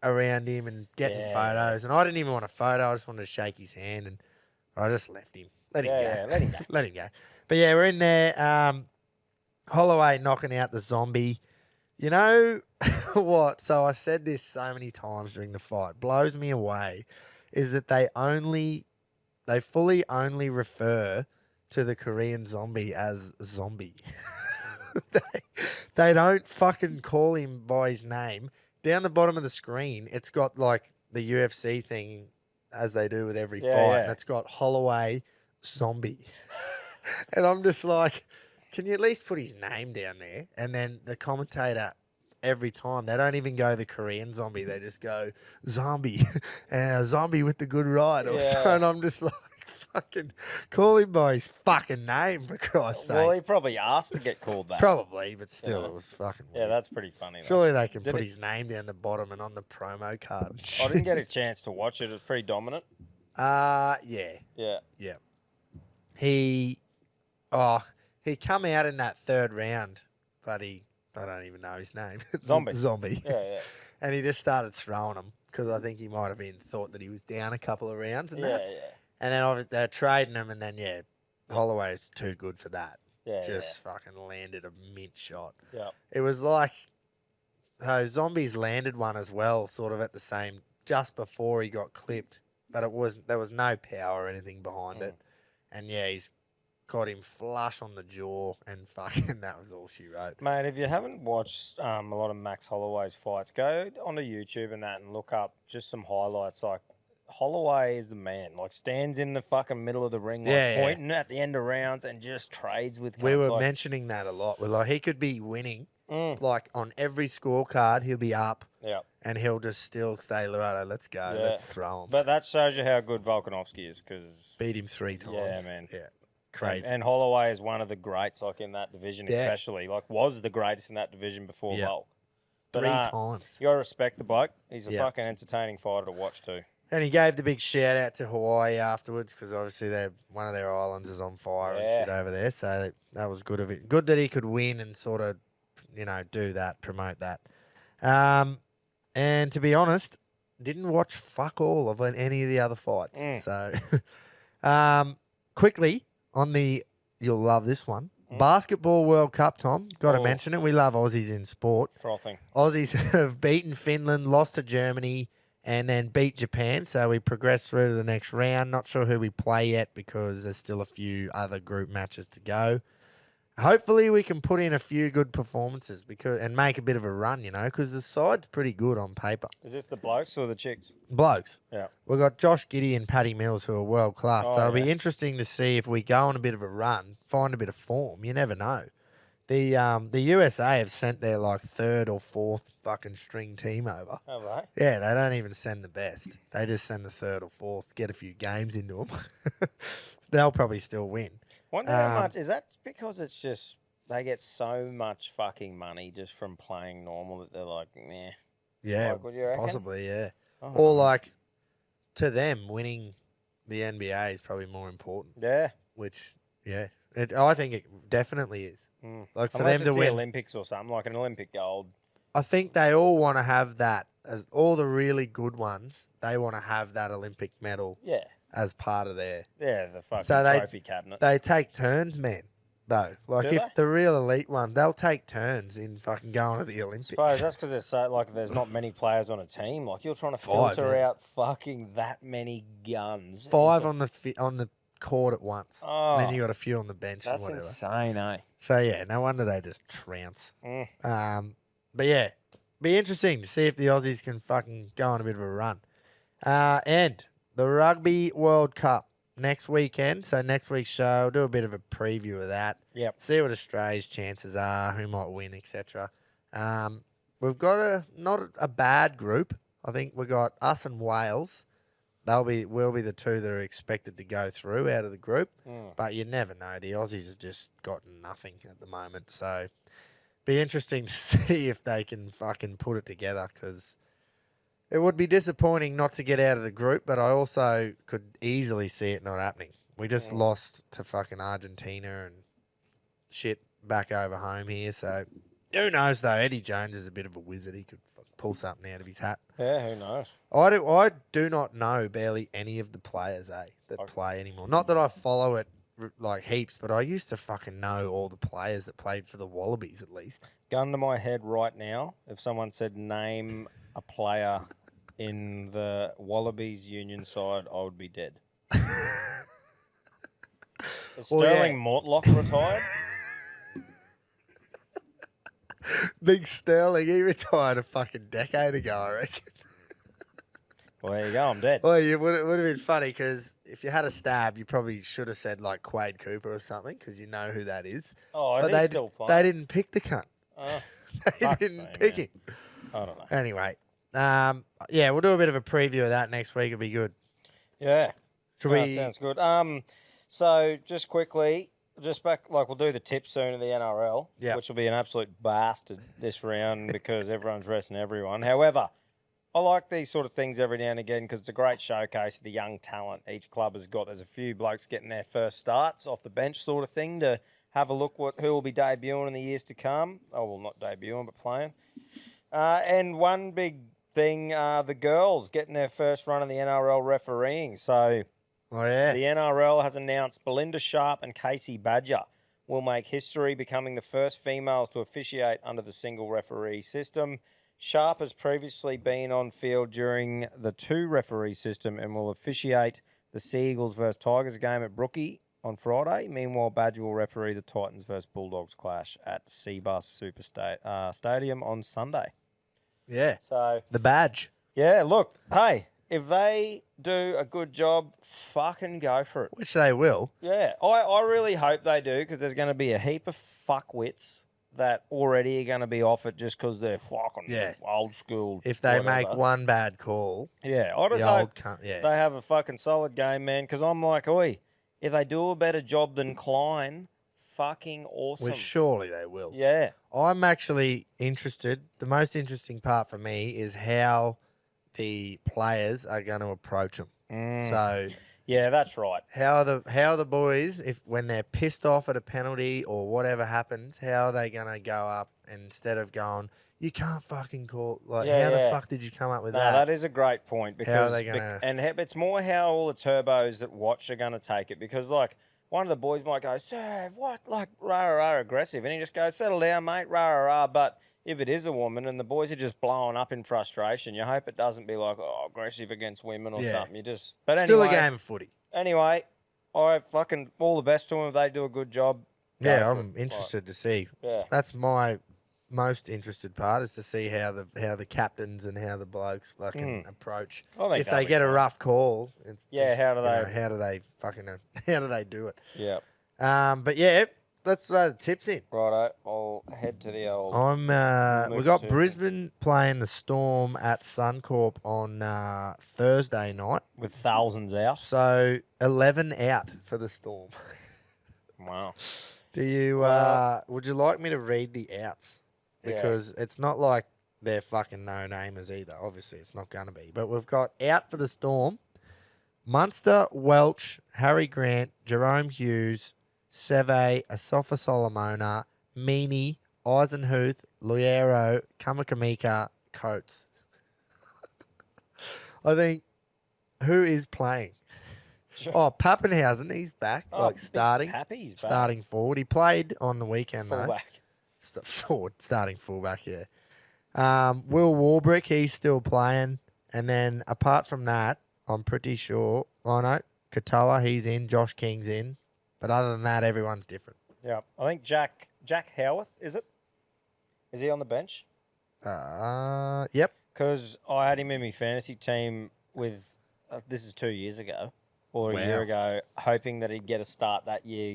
around him and getting Yeah. photos, and I didn't even want a photo. I just wanted to shake his hand, and I just left him. Let him go. Yeah, let him go. Let him go. But yeah, we're in there. Holloway knocking out the zombie. You know what? So I said this so many times during the fight. Blows me away is that they fully only refer to the Korean zombie as zombie. they don't fucking call him by his name. Down the bottom of the screen, it's got like the UFC thing as they do with every Yeah, fight. yeah. And it's got Holloway Zombie. And I'm just like, can you at least put his name down there? And then the commentator, every time, they don't even go the Korean zombie. They just go, zombie. Zombie with the good ride. Or so. Yeah. And I'm just like, fucking call him by his fucking name, for Christ's Well, sake. he probably asked to get called that. Probably, but still, Yeah. it was fucking Yeah, weird. that's pretty funny. Though. Surely they can Did put it- his name down the bottom and on the promo card. I didn't get a chance to watch it. It was pretty dominant. Yeah. Yeah. Yeah. He come out in that third round, but I don't even know his name. Zombie. Zombie. Yeah. And he just started throwing them because I think he might have been thought that he was down a couple of rounds and Yeah. that. And then obviously they're trading him, and then Holloway's too good for that. Yeah. Just fucking landed a mint shot. Yeah. It was like Zombies landed one as well, sort of at the same, just before he got clipped, but there was no power or anything behind it. And he's got him flush on the jaw, and fucking that was all she wrote. Mate, if you haven't watched a lot of Max Holloway's fights, go onto YouTube and that and look up just some highlights. Like, Holloway is the man. Like, stands in the fucking middle of the ring, like, pointing at the end of rounds and just trades with We were like, mentioning that a lot. We're like, he could be winning. Mm. Like, on every scorecard, he'll be up. Yeah. And he'll just still say, Lorado, let's go. Let's throw him. But that shows you how good Volkanovski is, because Beat him 3 times. Yeah, man. Yeah. Crazy. And Holloway is one of the greats, like, in that division, especially. Like, was the greatest in that division before Volk. But, 3 times. You got to respect the bloke. He's a Yeah. fucking entertaining fighter to watch, too. And he gave the big shout out to Hawaii afterwards because obviously one of their islands is on fire and shit over there. So that was good of it. Good that he could win and sort of, do that, promote that. And to be honest, didn't watch fuck all of any of the other fights. So quickly on you'll love this one. Basketball World Cup, Tom. Got to mention it. We love Aussies in sport. Frothing. Aussies have beaten Finland, lost to Germany, and then beat Japan. So we progress through to the next round. Not sure who we play yet because there's still a few other group matches to go. Hopefully we can put in a few good performances and make a bit of a run, because the side's pretty good on paper. Is this the blokes or the chicks? Blokes. Yeah. We've got Josh Giddey and Paddy Mills who are world class. So it'll be interesting to see if we go on a bit of a run, find a bit of form. You never know. The USA have sent their third or fourth fucking string team over. Oh, right. Yeah, they don't even send the best. They just send the third or fourth, get a few games into them. They'll probably still win. Wonder how much is that because it's just they get so much fucking money just from playing normal that they're like, meh. Yeah, what do you reckon? possibly, yeah. Oh, Or to them, winning the NBA is probably more important. Yeah. Which, I think it definitely is. Like for Unless them it's to the win Olympics or something, like an Olympic gold. I think they all want to have that. As all the really good ones, they want to have that Olympic medal. Yeah. As part of their the fucking trophy cabinet. They take turns, man. Though, Do they? the real elite one, they'll take turns in fucking going to the Olympics. Suppose that's because there's not many players on a team. Like you're trying to filter out fucking that many guns. 5 on the court at once. Oh, and then you got a few on the bench and whatever. That's insane, eh? So no wonder they just trounce. But yeah, be interesting to see if the Aussies can fucking go on a bit of a run. And the Rugby World Cup next weekend. So next week's show, we'll do a bit of a preview of that. Yep. See what Australia's chances are, who might win, etc. We've got not a bad group. I think we've got us and Wales. We'll be the two that are expected to go through out of the group. But you never know. The Aussies have just got nothing at the moment. So be interesting to see if they can fucking put it together because it would be disappointing not to get out of the group, but I also could easily see it not happening. We just lost to fucking Argentina and shit back over home here. So who knows, though? Eddie Jones is a bit of a wizard. He could pull something out of his hat. Yeah, who knows? I do not know barely any of the players, that play anymore. Not that I follow it like heaps, but I used to fucking know all the players that played for the Wallabies at least. Gun to my head right now, if someone said name a player in the Wallabies Union side, I would be dead. Is Sterling Mortlock retired? Big Sterling, he retired a fucking decade ago, I reckon. Well, there you go. I'm dead. Well, it would have been funny because if you had a stab, you probably should have said like Quade Cooper or something because you know who that is. Oh, is But he they still they playing? didn't pick the cunt. Oh, They fuck's didn't me, pick man. him. I don't know. Anyway, yeah, we'll do a bit of a preview of that next week. It'll be good. Yeah. Should No, we? sounds good. So just quickly, just back, like we'll do the tip soon of the NRL, Yep. which will be an absolute bastard this round because everyone's resting everyone. However, I like these sort of things every now and again because it's a great showcase of the young talent each club has got. There's a few blokes getting their first starts off the bench sort of thing to have a look who will be debuting in the years to come. Oh, well, not debuting, but playing. And one big thing, the girls getting their first run in the NRL refereeing. So Oh yeah. the NRL has announced Belinda Sharp and Casey Badger will make history, becoming the first females to officiate under the single referee system. Sharp has previously been on field during the two referee system and will officiate the Sea Eagles versus Tigers game at Brookie on Friday. Meanwhile, Badger will referee the Titans versus Bulldogs clash at Seabus Stadium on Sunday. Yeah. So, The badge. yeah, look, hey, if they do a good job, fucking go for it. Which they will. Yeah, I really hope they do because there's going to be a heap of fuckwits that already are going to be off it just because they're fucking Yeah. old school. If they whatever. make one bad call, Yeah, I the just hope old cunt. Yeah. they have a fucking solid game, man, because I'm like, oi, if they do a better job than Klein, fucking awesome. Well, surely they will. Yeah. I'm actually interested. The most interesting part for me is how the players are going to approach them. So, Yeah, that's right. how are the boys, if when they're pissed off at a penalty or whatever happens, how are they going to go up instead of going, you can't fucking call, like, Yeah, how the yeah. fuck did you come up with No, that? that is a great point because they gonna- it's more how all the turbos that watch are going to take it because like one of the boys might go, "Sir, what like rah rah aggressive," and he just goes, "Settle down, mate, rah rah rah." But if it is a woman and the boys are just blowing up in frustration, you hope it doesn't be like aggressive against women or Yeah. something. You just but Still anyway, a game of footy. Anyway, I fucking all the best to them if they do a good job. Go Yeah, for I'm it. interested to see. Yeah. That's my most interested part, is to see how the captains and how the blokes fucking approach. I think If that'll they be get a fun. rough call, Yeah, how do you know, they- how do they fucking how do they do it? Yeah. But yeah, let's throw the tips in. Righto, I'll head to the old. We Move got to- Brisbane playing the Storm at Suncorp on Thursday night. With thousands out. So 11 out for the Storm. Wow. Do you Well- would you like me to read the outs? Yeah. Because it's not like they're fucking no-namers either. Obviously, it's not going to be. But we've got out for the Storm: Munster, Welch, Harry Grant, Jerome Hughes, Seve, Asafa Solomona, Meany, Eisenhuth, Luyero, Kamakamika, Coates. I think, who is playing? Oh, Pappenhausen, he's back, like Big starting. Pappy's back. Starting forward. He played on the weekend, though. Fullback. Forward, starting fullback, yeah. Will Warbrick, he's still playing. And then apart from that, I'm pretty sure. Oh no, Katoa, he's in. Josh King's in. But other than that, everyone's different. Yeah. I think Jack Howarth, is it? Is he on the bench? Yep. Because I had him in my fantasy team with, this is 2 years ago. Or a year Wow. ago, hoping that he'd get a start that year.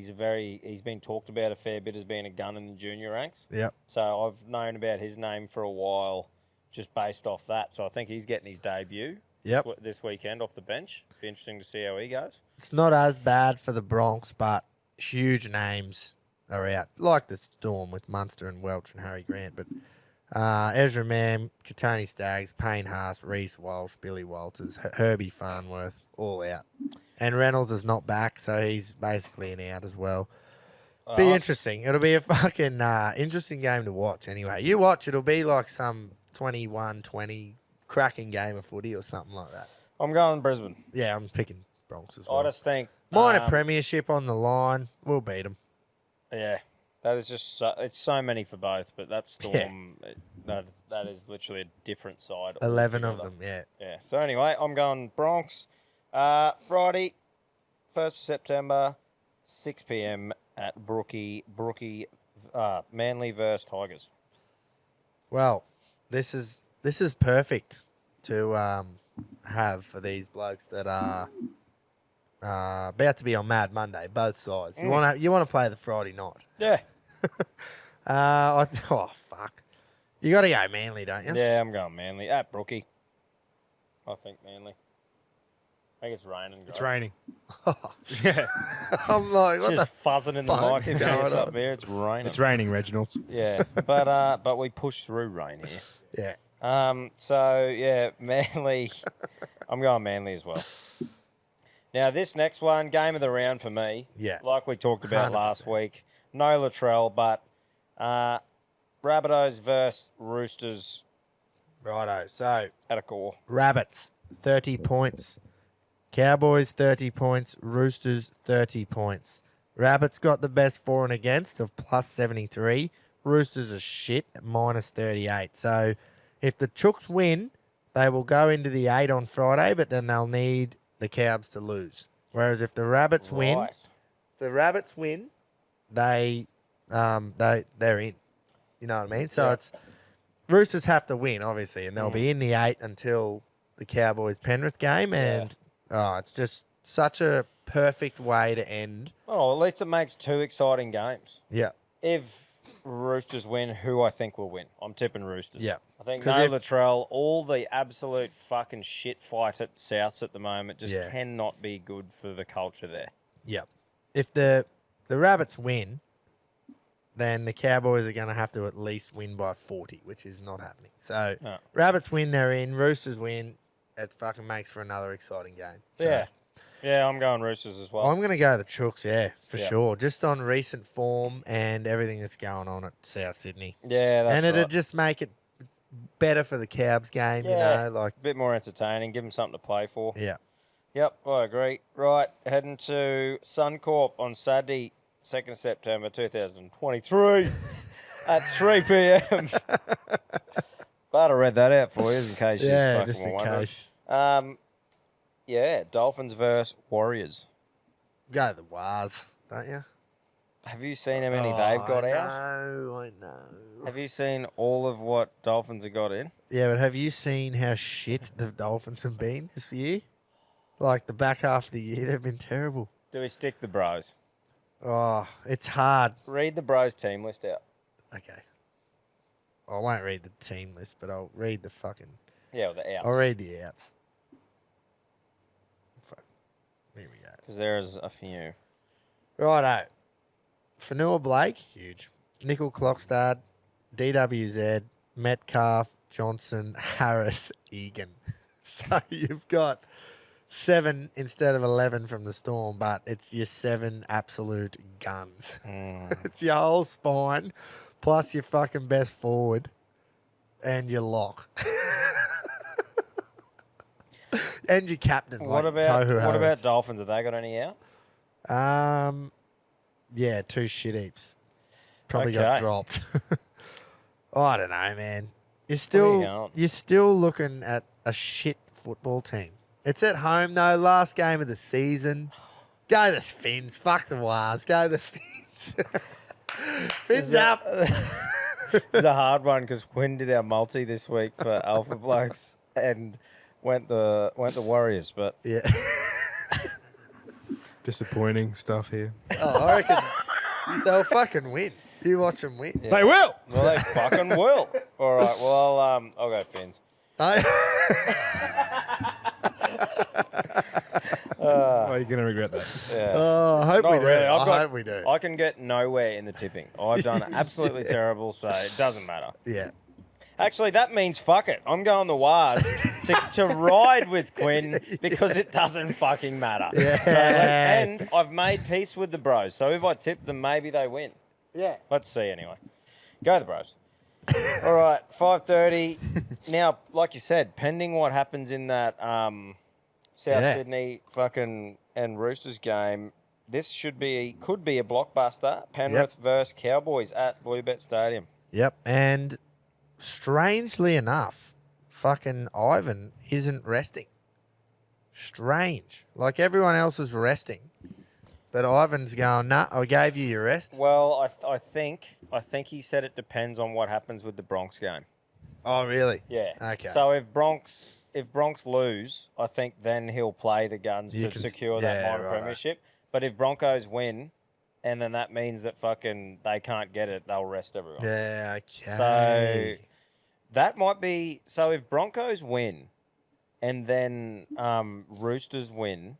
He's been talked about a fair bit as being a gun in the junior ranks. Yep. So I've known about his name for a while, just based off that. So I think he's getting his debut. Yep. This weekend off the bench. Be interesting to see how he goes. It's not as bad for the Bronx, but huge names are out, like the Storm with Munster and Welch and Harry Grant. But Ezra Mam, Katoni Staggs, Payne Haas, Reece Walsh, Billy Walters, Herbie Farnworth, all out. And Reynolds is not back, so he's basically an out as well. Be interesting. It'll be a fucking interesting game to watch anyway. You watch, it'll be like some 21-20 cracking game of footy or something like that. I'm going Brisbane. Yeah, I'm picking Bronx as well. I just think Minor premiership on the line. We'll beat them. Yeah, that is just it's so many for both, but that Storm that is literally a different side. 11 of altogether. them, yeah. Yeah. So anyway, I'm going Bronx. Friday, 1st of September, 6 p.m. at Brookie, Manly versus Tigers. Well, this is perfect to have for these blokes that are about to be on Mad Monday, both sides. You want to play the Friday night. Yeah. Oh, fuck. You got to go Manly, don't you? Yeah, I'm going Manly. At Brookie. I think Manly. I think it's raining, guys. It's raining. Yeah. I'm like, what Just the fuzzing in the fuck's mic going up on? there. It's raining. It's raining, Reginald. Yeah. But we push through rain here. Yeah. So yeah, Manly. I'm going Manly as well. Now this next one, game of the round for me. Yeah. Like we talked about 100%. last week. No Latrell, but Rabbitohs versus Roosters Righto. So, at a core. Rabbits, 30 points. Cowboys, 30 points. Roosters, 30 points. Rabbits got the best for and against of plus 73. Roosters are shit at minus 38. So, if the Chooks win, they will go into the 8 on Friday, but then they'll need the Cows to lose. Whereas if the Rabbits win, they're in. You know what I mean? So Yeah. it's Roosters have to win, obviously, and they'll be in the 8 until the Cowboys Penrith game, and it's just such a perfect way to end. Oh, at least it makes 2 exciting games. Yeah. If Roosters win, who I think will win? I'm tipping Roosters. Yeah. I think 'Cause no if- Latrell, all the absolute fucking shit fight at Souths at the moment just Yeah. cannot be good for the culture there. Yeah. If the Rabbits win, then the Cowboys are going to have to at least win by 40, which is not happening. So No. Rabbits win, they're in. Roosters win, it fucking makes for another exciting game. So Yeah. Yeah, I'm going Roosters as well. I'm going to go the Chooks, for Yeah. sure. Just on recent form and everything that's going on at South Sydney. Yeah, that's And it'll right. just make it better for the Cabs game, Yeah. you know, like, A bit more entertaining, give them something to play for. yeah. Yep, I agree. Right, heading to Suncorp on Saturday, 2nd September 2023 at 3 p.m. Glad I read that out for you, in case you Yeah, fucking just were in wondering. case. Yeah, Dolphins versus Warriors. Go the Wars, don't you? Have you seen how many they've got out? I know. Have you seen all of what Dolphins have got in? Yeah, but have you seen how shit the Dolphins have been this year? Like, the back half of the year, they've been terrible. Do we stick the bros? Oh, it's hard. Read the bros team list out. Okay. I won't read the team list, but I'll read the fucking... Yeah, well, the outs. I'll read the outs. Fuck. Here we go. Because there's a few. Righto. Fanua Blake, huge. Nickel Clockstad, DWZ, Metcalf, Johnson, Harris, Egan. So you've got 7 instead of 11 from the Storm, but it's your 7 absolute guns. It's your whole spine, plus your fucking best forward, and your lock. And your captain. What like about Tohu what Harris. about Dolphins? Have they got any out? Yeah, 2 shit heaps. Probably got Okay. dropped. I don't know, man. you You're still looking at a shit football team. It's at home though. Last game of the season. Go the Fins. Fuck the Wars. Go the Fins. Fins up. It's a hard one because Quinn did our multi this week for Alpha Blokes and went the Warriors, but Yeah. Disappointing stuff here. Oh, I reckon they'll fucking win. You watch them win. Yeah. They will. well, they fucking will. All right, well, I'll go Fins. Oh, you're going to regret that. Yeah. Oh, I hope Not we do. really. I hope we do. I can get nowhere in the tipping. I've done absolutely terrible, so it doesn't matter. Yeah. Actually, that means fuck it. I'm going the Wars to ride with Quinn because it doesn't fucking matter. Yeah. So, and I've made peace with the bros. So if I tip them, maybe they win. Yeah. Let's see anyway. Go the bros. All right, 5:30. Now, like you said, pending what happens in that South Sydney fucking and Roosters game, this could be a blockbuster. Penrith versus Cowboys at Bluebet Stadium. Yep. And strangely enough, fucking Ivan isn't resting. Strange. Like everyone else is resting. But Ivan's going, nah, I gave you your rest. Well, I think he said it depends on what happens with the Bronx game. Oh, really? Yeah. Okay. So if Bronx if Bronx lose, I think then he'll play the guns You to can secure that minor righto. premiership. But if Broncos win, and then that means that fucking they can't get it, they'll rest everyone. Yeah, okay. So that might be. So if Broncos win, and then Roosters win,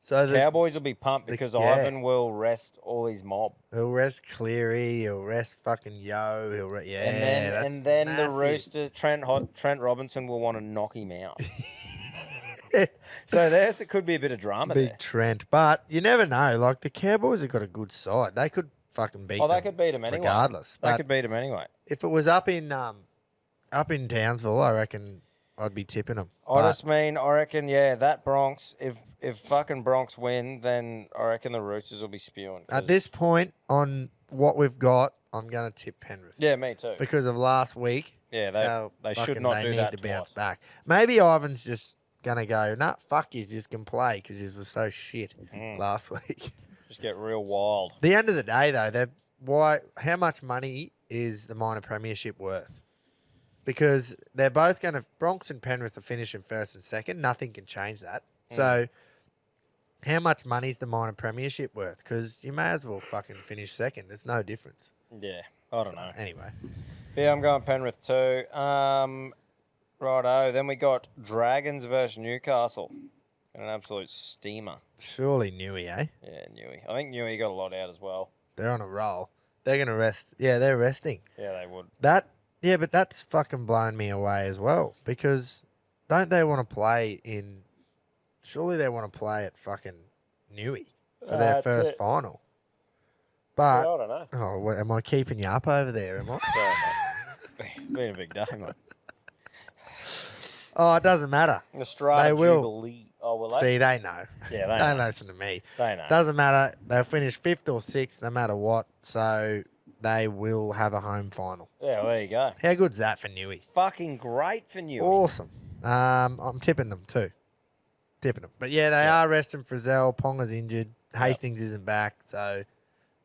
so Cowboys will be pumped because yeah. Ivan will rest all his mob. he'll rest Cleary, he'll rest fucking Yo, And then the Roosters, Trent Robinson will want to knock him out. So it could be a bit of drama Big there. Trent. But you never know. Like, the Cowboys have got a good side. They could fucking beat them. They could beat him anyway. Regardless. They But could beat him anyway. if it was up in Townsville, I reckon I'd be tipping them. I reckon, that Bronx, if fucking Bronx win, then I reckon the Roosters will be spewing. At this point, on what we've got, I'm going to tip Penrith. Yeah, me too. Because of last week. Yeah, they should not do that They need to bounce twice. back. Maybe Ivan's just going to go, nah, fuck you, just can play because he was so shit last week. Just get real wild. The end of the day, though, how much money is the minor premiership worth? Because they're both going to, Bronx and Penrith are finishing first and second. Nothing can change that. So how much money is the minor premiership worth? Because you may as well fucking finish second. There's no difference. Yeah, I don't know. Anyway. Yeah, I'm going Penrith too. Righto. Then we got Dragons versus Newcastle. An absolute steamer. Surely Newey, eh? Yeah, Newey. I think Newey got a lot out as well. They're on a roll. They're going to rest. Yeah, they're resting. Yeah, they would. Yeah, but that's fucking blown me away as well. Because don't they want to play in... Surely they want to play at fucking Newey for their first final. But... Yeah, I don't know. Oh, what, am I keeping you up over there, am I? Sorry, mate. Been a big day, mate. Oh, it doesn't matter. The Strata They will. Jubilee. Oh, will they? See, they know. Yeah, they Don't know. listen to me. They know. Doesn't matter. They'll finish 5th or 6th no matter what. So they will have a home final. Yeah, well, there you go. How good's that for Newey? Fucking great for Newey. Awesome. I'm tipping them too. Tipping them. But yeah, they are resting Frizzell. Ponga's injured. Hastings isn't back. So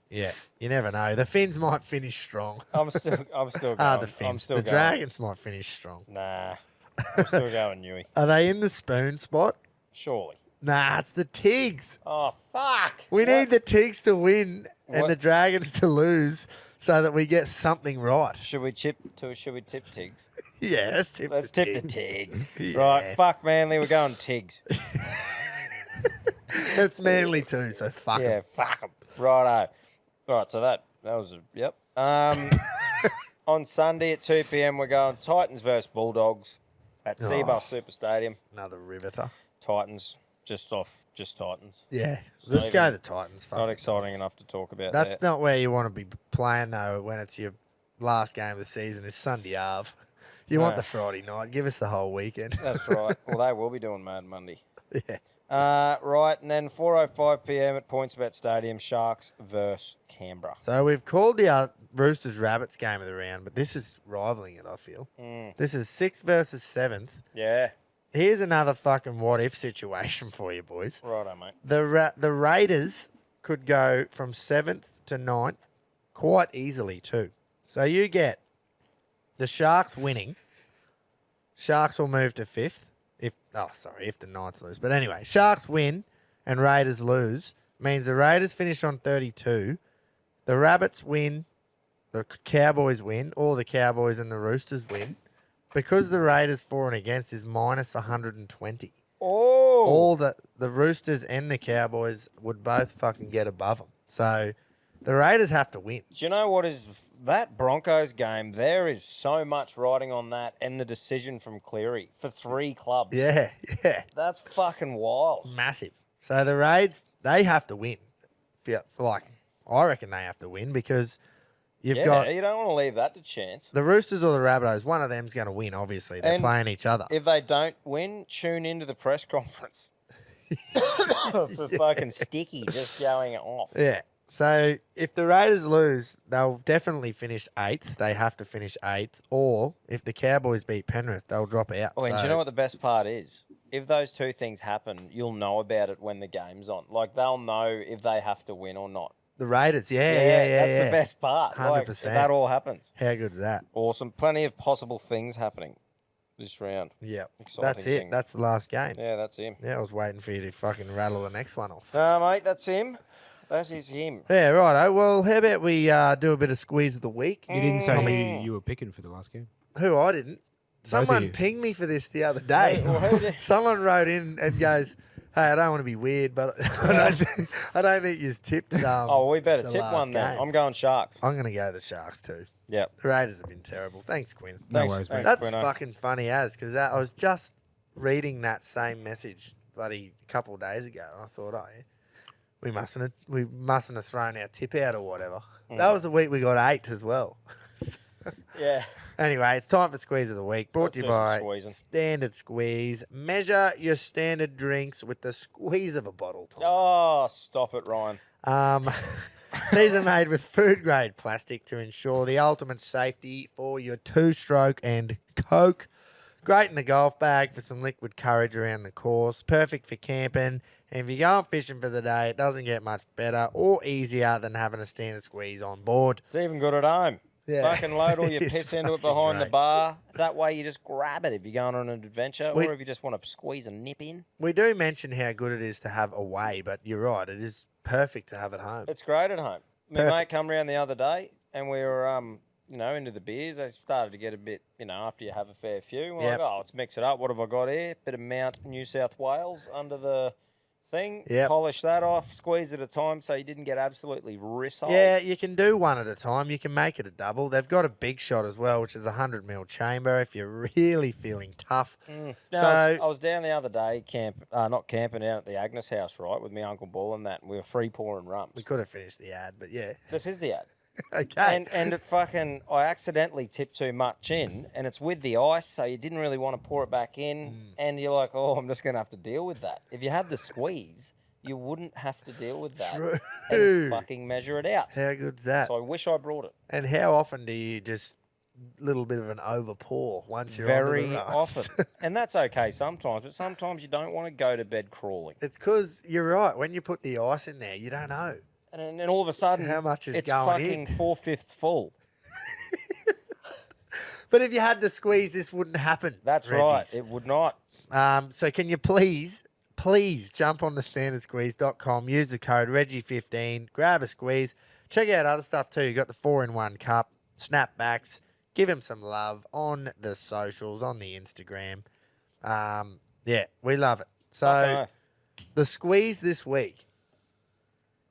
yeah, you never know. The Finns might finish strong. I'm still going. The Finns. I'm still the going. Dragons might finish strong. Nah. I'm still going Newey. Are they in the spoon spot? Surely. Nah, it's the Tigs. Oh, fuck. We need the Tigs to win and What? the Dragons to lose so that we get something right. Should we tip Tigs? Yeah, let's tip Let's the tip the Tigs. Tigs. Yeah. Right, fuck Manly, we're going Tigs. It's Manly too, so fuck 'em. Yeah, fuck 'em. Righto. Right, so that was yep. On Sunday at 2 p.m. we're going Titans versus Bulldogs at Seabus Super Stadium. Another riveter. Titans, just Titans. Yeah, So let's go even- the Titans. Not exciting enough to talk about. That's there. not where you want to be playing though. When it's your last game of the season, is Sunday Ave. You want No. the Friday night. Give us the whole weekend. That's right. Well, they will be doing Mad Monday. Yeah. Right, and then 4:05 p.m. at PointsBet Stadium, Sharks versus Canberra. So we've called the Roosters Rabbits game of the round, but this is rivaling it. I feel this is 6th versus 7th. Yeah. Here's another fucking what if situation for you boys. Righto, mate. The Raiders could go from 7th to 9th quite easily too. So you get the Sharks winning. Sharks will move to 5th. If the Knights lose. But anyway, Sharks win and Raiders lose means the Raiders finish on 32. The Rabbits win, the Cowboys win, or the Cowboys and the Roosters win. Because the Raiders for and against is minus 120. Oh. All the Roosters and the Cowboys would both fucking get above them. So the Raiders have to win. Do you know what is that Broncos game? There is so much riding on that and the decision from Cleary for 3 clubs. Yeah. That's fucking wild. Massive. So the Raids, they have to win. I reckon they have to win because you've got you don't want to leave that to chance. the Roosters or the Rabbitohs. One of them's going to win, obviously. They're And playing each other. If they don't win, tune into the press conference. For fucking Sticky just going off. Yeah. So if the Raiders lose, they'll definitely finish 8th. They have to finish 8th. Or if the Cowboys beat Penrith, they'll drop out. Oh, and do you know what the best part is? If those two things happen, you'll know about it when the game's on. Like, they'll know if they have to win or not. The Raiders, yeah. That's the best part. Like, if 100%. that all happens. How good is that? Awesome. Plenty of possible things happening. this round. Yeah. Exciting That's it. thing. That's the last game. Yeah, that's him. Yeah, I was waiting for you to fucking rattle the next one off. No, mate, that's him. That is him. Yeah, righto. Well, how about we do a bit of squeeze of the week? You didn't say who Mm. you were picking for the last game. Who I didn't. of Someone you. pinged me for this the other day. Well, who did- Someone wrote in and goes, "Hey, I don't want to be weird, but I don't think you've tipped." Oh, we better the tip last one then. game. I'm going Sharks. I'm going to go the Sharks too. Yep. The Raiders have been terrible. Thanks, Quinn. No Thanks, worries, thanks, mate. That's Quino. fucking funny as because I was just reading that same message bloody a couple of days ago, and I thought, oh, yeah, we mustn't have thrown our tip out or whatever. That was the week we got 8 as well. Yeah. Anyway, it's time for Squeeze of the Week, brought Let's to you do some by squeezing. Standard Squeeze. Measure your standard drinks with the squeeze of a bottle, Tom. Oh, stop it, Ryan. These are made with food-grade plastic to ensure the ultimate safety for your two-stroke and Coke. Great in the golf bag for some liquid courage around the course. Perfect for camping. And if you're going fishing for the day, it doesn't get much better or easier than having a Standard Squeeze on board. It's even good at home. Yeah. Fucking load all your It's piss into it fucking behind the great. bar. That way you just grab it if you're going on an adventure We- or if you just want to squeeze a nip in. We do mention how good it is to have away, but you're right. It is perfect to have at home. It's great at home. My Perfect. mate come round the other day and we were, into the beers. They started to get a bit, after you have a fair few. We're Yep. like, oh, let's mix it up. What have I got here? Bit of Mount New South Wales under the thing. Yep. Polish that off. Squeeze at a time so you didn't get absolutely rissoled. Yeah, you can do one at a time. You can make it a double. They've got a big shot as well, which is a 100ml chamber if you're really feeling tough. No, So- I was down the other day, not camping out at the Agnes house, right, with my Uncle Bull and that. And we were free pouring rums. We could have finished the ad, but yeah. This is the ad. Okay. And it fucking, I accidentally tipped too much in, and it's with the ice, so you didn't really want to pour it back in, and you're like, oh, I'm just going to have to deal with that. If you had the squeeze, you wouldn't have to deal with that True. and fucking measure it out. How good's that? So I wish I brought it. And how often do you just little bit of an over pour once you're on Very the ropes? often. And that's okay sometimes, but sometimes you don't want to go to bed crawling. It's because you're right. When you put the ice in there, you don't know. And then all of a sudden, How much is it's going fucking in? 4/5 full. But if you had to squeeze, this wouldn't happen. That's right. Reggies. It would not. So can you please jump on the standardsqueeze.com, use the code Reggie15, grab a squeeze, check out other stuff too. You got the 4-in-1 cup, snapbacks, give him some love on the socials, on the Instagram. Yeah, we love it. So Fucking oath. the squeeze this week.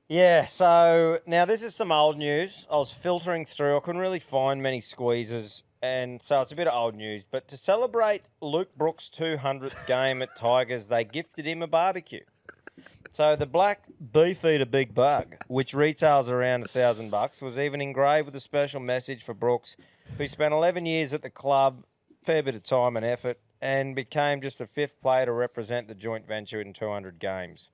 Yeah, so now this is some old news. I was filtering through. I couldn't really find many squeezes, and so it's a bit of old news. But to celebrate Luke Brooks' 200th game at Tigers, they gifted him a barbecue. So the black Beefeater Big Bug, which retails around $1,000, was even engraved with a special message for Brooks, who spent 11 years at the club, fair bit of time and effort, and became just a fifth player to represent the joint venture in 200 games.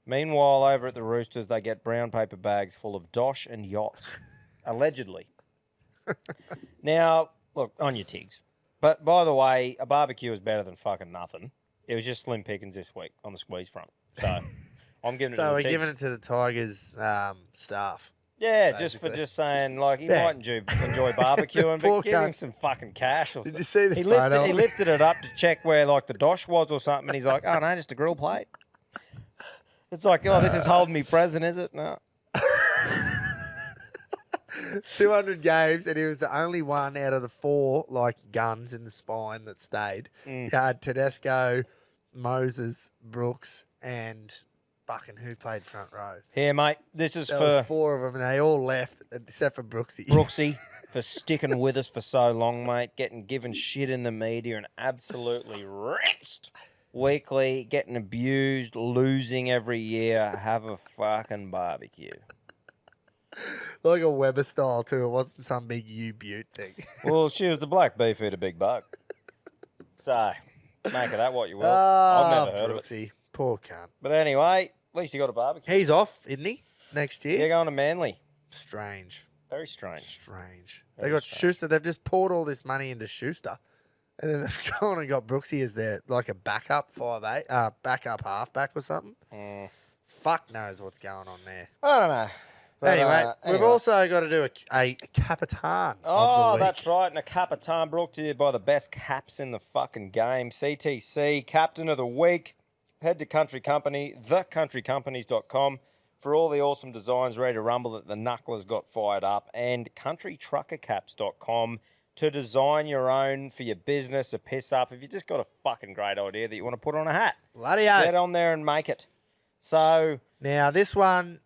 Meanwhile, over at the Roosters, they get brown paper bags full of dosh and yachts, allegedly. Now, look, on your tigs. But by the way, a barbecue is better than fucking nothing. It was just slim pickings this week on the squeeze front. So I'm giving it to So the we're tigs. giving it to the Tigers staff. Yeah, just for basically. just saying, like, he Yeah. might enjoy barbecuing, Poor but give him cunt. some fucking cash or Did something. you see the he photo? lifted, he lifted it up to check where, like, the dosh was or something, and he's like, oh, no, just a grill plate. It's like, oh, this is holding me present, is it? No. 200 games, and he was the only one out of the 4 like guns in the spine that stayed. You had Tedesco, Moses, Brooks, and fucking who played front row. Here, mate, this is There for was 4 of them, and they all left except for Brooksy. Brooksy for sticking with us for so long, mate, getting given shit in the media and absolutely rinsed weekly, getting abused, losing every year. Have a fucking barbecue. Like a Weber style too. It wasn't some big U-Butte thing. Well, she was the black Beefeater Big Bug. So, make of that what you will. Ah, I've never heard of it. Brooksy. Poor cunt. But anyway, at least you got a barbecue. He's off, isn't he? Next year. You're going to Manly. Strange. Very strange. Strange. Very They got strange. Schuster. They've just poured all this money into Schuster. And then they've gone and got Brooksy as their like a backup 5'8", backup halfback or something. Fuck knows what's going on there. I don't know. But, Anyway, we've anyway. also got to do a Capitan of the Oh, week. that's right. And a Capitan brought to you by the best caps in the fucking game. CTC, Captain of the Week. Head to Country Company, thecountrycompanies.com for all the awesome designs ready to rumble that the knucklers got fired up. And countrytruckercaps.com to design your own for your business, a piss up. If you just got a fucking great idea that you want to put on a hat, Bloody get oath. on there and make it. So, Now, this one,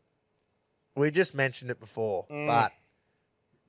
we just mentioned it before, but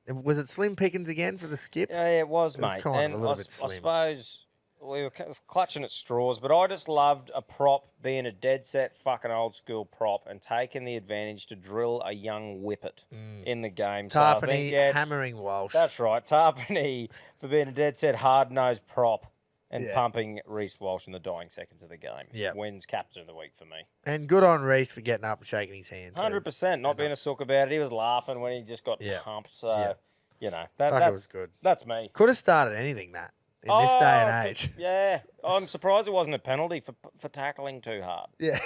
was it slim pickings again for the skip? yeah, it was, It was mate. kind of And a little I bit slim. suppose we were clutching at straws, but I just loved a prop being a dead set fucking old school prop and taking the advantage to drill a young whippet in the game. So I Tarpany think, yeah, hammering Walsh. that's right. Tarpany for being a dead set hard nosed prop and Yeah. pumping Reece Walsh in the dying seconds of the game. Yeah. Wins captain of the week for me. And good on Reece for getting up and shaking his hand. too. 100%. Not being a sook about it. He was laughing when he just got Yeah. pumped. So, Yeah. you know, Fuck, it that's was good. That's me. Could have started anything, that, in this day and age. Yeah. I'm surprised it wasn't a penalty for tackling too hard. Yeah.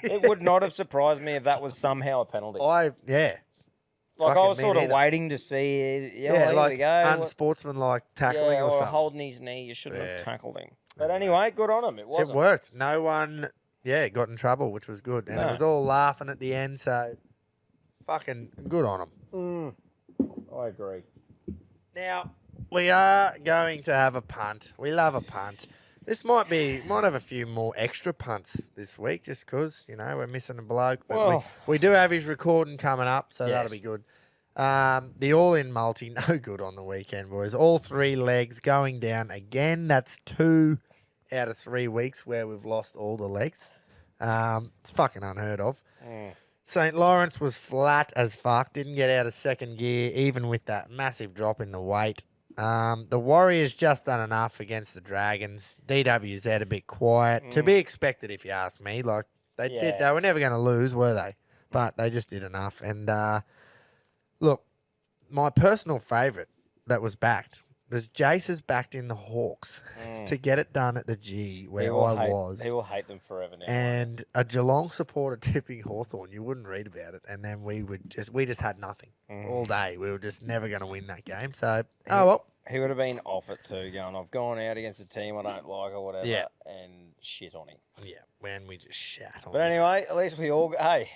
It would not have surprised me if that was somehow a penalty. Yeah. Like, I fucking was me sort of neither. waiting to see, Yeah, here like we go. unsportsmanlike tackling yeah, or or something. holding his knee. You shouldn't Yeah. have tackled him. But anyway, good on him. It It wasn't. worked. No one, got in trouble, which was good. And it No. was all laughing at the end, so fucking good on them. I agree. Now, we are going to have a punt. We love a punt. This might have a few more extra punts this week just because, we're missing a bloke. But Well- we do have his recording coming up, so that'll Yes. be good. The all-in multi, no good on the weekend, boys. All three legs going down again. That's 2 out of 3 weeks where we've lost all the legs. It's fucking unheard of. St. Lawrence was flat as fuck. Didn't get out of second gear, even with that massive drop in the weight. The Warriors just done enough against the Dragons. DWZ a bit quiet. To be expected, if you ask me. Like, they did. Yeah. They were never going to lose, were they? But they just did enough. And, look, my personal favourite that was backed was Jace's backed in the Hawks to get it done at the G where I was. He will hate them forever now. And a Geelong supporter tipping Hawthorn. You wouldn't read about it. And then we just had nothing all day. We were just never going to win that game. So, oh well. He would have been off it too, going, I've gone out against a team I don't like or whatever, Yeah. and shit on him. Yeah, when we just shat on But him. anyway, at least we all, hey.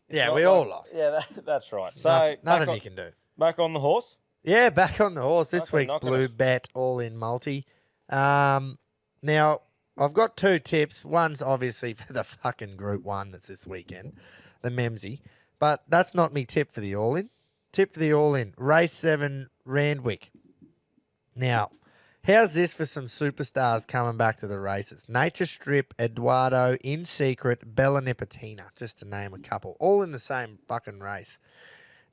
it's Yeah, not we all lost. Yeah, that's right. So, Nothing back you can do. back on the horse. Yeah, back on the horse. This Okay, week's not gonna blue s- bet all in multi. Now, I've got 2 tips. One's obviously for the fucking Group 1 that's this weekend, the Memsy. But that's not me tip for the all in. Tip for the all in. Race 7 Randwick. Now, how's this for some superstars coming back to the races? Nature Strip, Eduardo, In Secret, Bella Nipotina, just to name a couple. All in the same fucking race.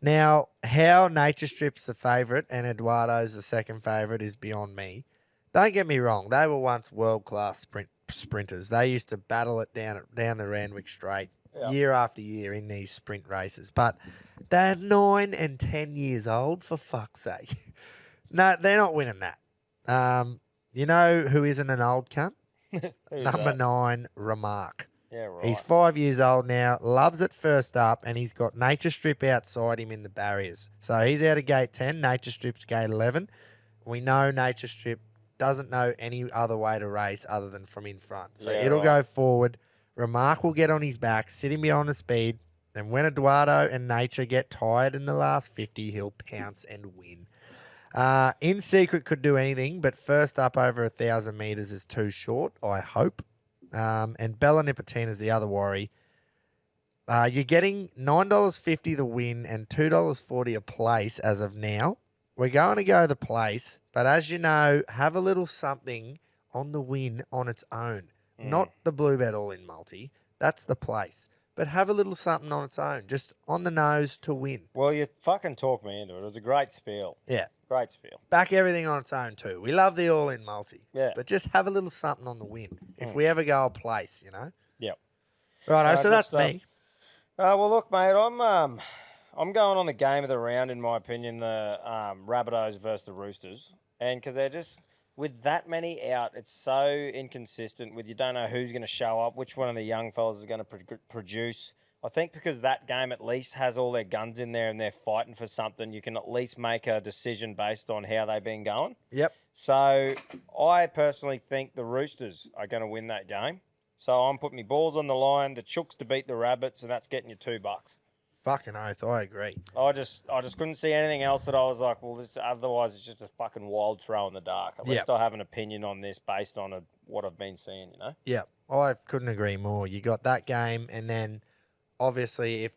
Now, how Nature Strip's the favourite and Eduardo's the second favourite is beyond me. Don't get me wrong, they were once world-class sprinters. They used to battle it down the Randwick Straight year after year in these sprint races. But they're 9 and 10 years old, for fuck's sake. No, they're not winning that. You know who isn't an old cunt? Who's Number that? 9, Remark. Yeah, right. He's 5 years old now, loves it first up, and he's got Nature Strip outside him in the barriers. So he's out of gate 10, Nature Strip's gate 11. We know Nature Strip doesn't know any other way to race other than from in front. So Yeah, it'll right. go forward. Remark will get on his back, sitting behind the speed, and when Eduardo and Nature get tired in the last 50, he'll pounce and win. In Secret could do anything, but first up over 1,000 metres is too short, I hope. And Bella Nipotina is the other worry. You're getting $9.50 the win and $2.40 a place as of now. We're going to go the place, but as you know, have a little something on the win on its own. Not the blue bet all in multi. That's the place. But have a little something on its own, just on the nose to win. Well, you fucking talked me into it. It was a great spiel. Yeah. Great spiel. Back everything on its own too. We love the all in multi. Yeah. But just have a little something on the win. If we ever go a place, Yep. Righto, so good that's stuff. me. Well, look, mate, I'm going on the game of the round, in my opinion, the Rabbitohs versus the Roosters. And because they're just, with that many out, it's so inconsistent with you don't know who's going to show up, which one of the young fellas is going to produce. I think because that game at least has all their guns in there and they're fighting for something, you can at least make a decision based on how they've been going. Yep. So I personally think the Roosters are going to win that game. So I'm putting my balls on the line, the Chooks to beat the Rabbits, and that's getting you $2. Fucking oath, I agree. I just couldn't see anything else that I was like, well, otherwise it's just a fucking wild throw in the dark. At least I have an opinion on this based on what I've been seeing, you know? Yeah, I couldn't agree more. You got that game, and then obviously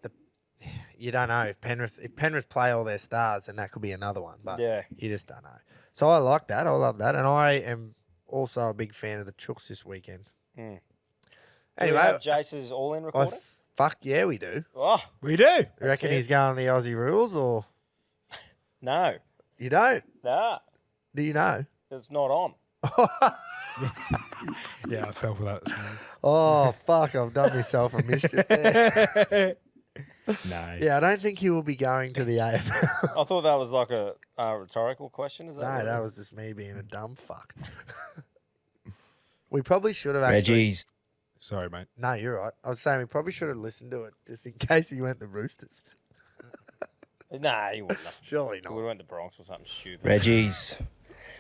you don't know if Penrith play all their stars, then that could be another one. But you just don't know. So I like that. I love that, and I am also a big fan of the Chooks this weekend. Mm. Anyway, do we have Jace's all-in recording? Fuck yeah, we do. Oh, We do. You reckon he's going the Aussie rules, or no, you don't? nah, Do you know? it's not on. Yeah, I fell for that. this morning. Oh fuck! I've done myself a mischief there. No. Yeah, I don't think he will be going to the AFL. I thought that was like a rhetorical question. Is that No, what that it was just me being a dumb fuck. We probably should have actually. Reggies. Sorry, mate. No, you're right. I was saying we probably should have listened to it just in case he went the Roosters. is? Nah, he wouldn't have. Surely He not. would have went the Bronx or something stupid. Reggies.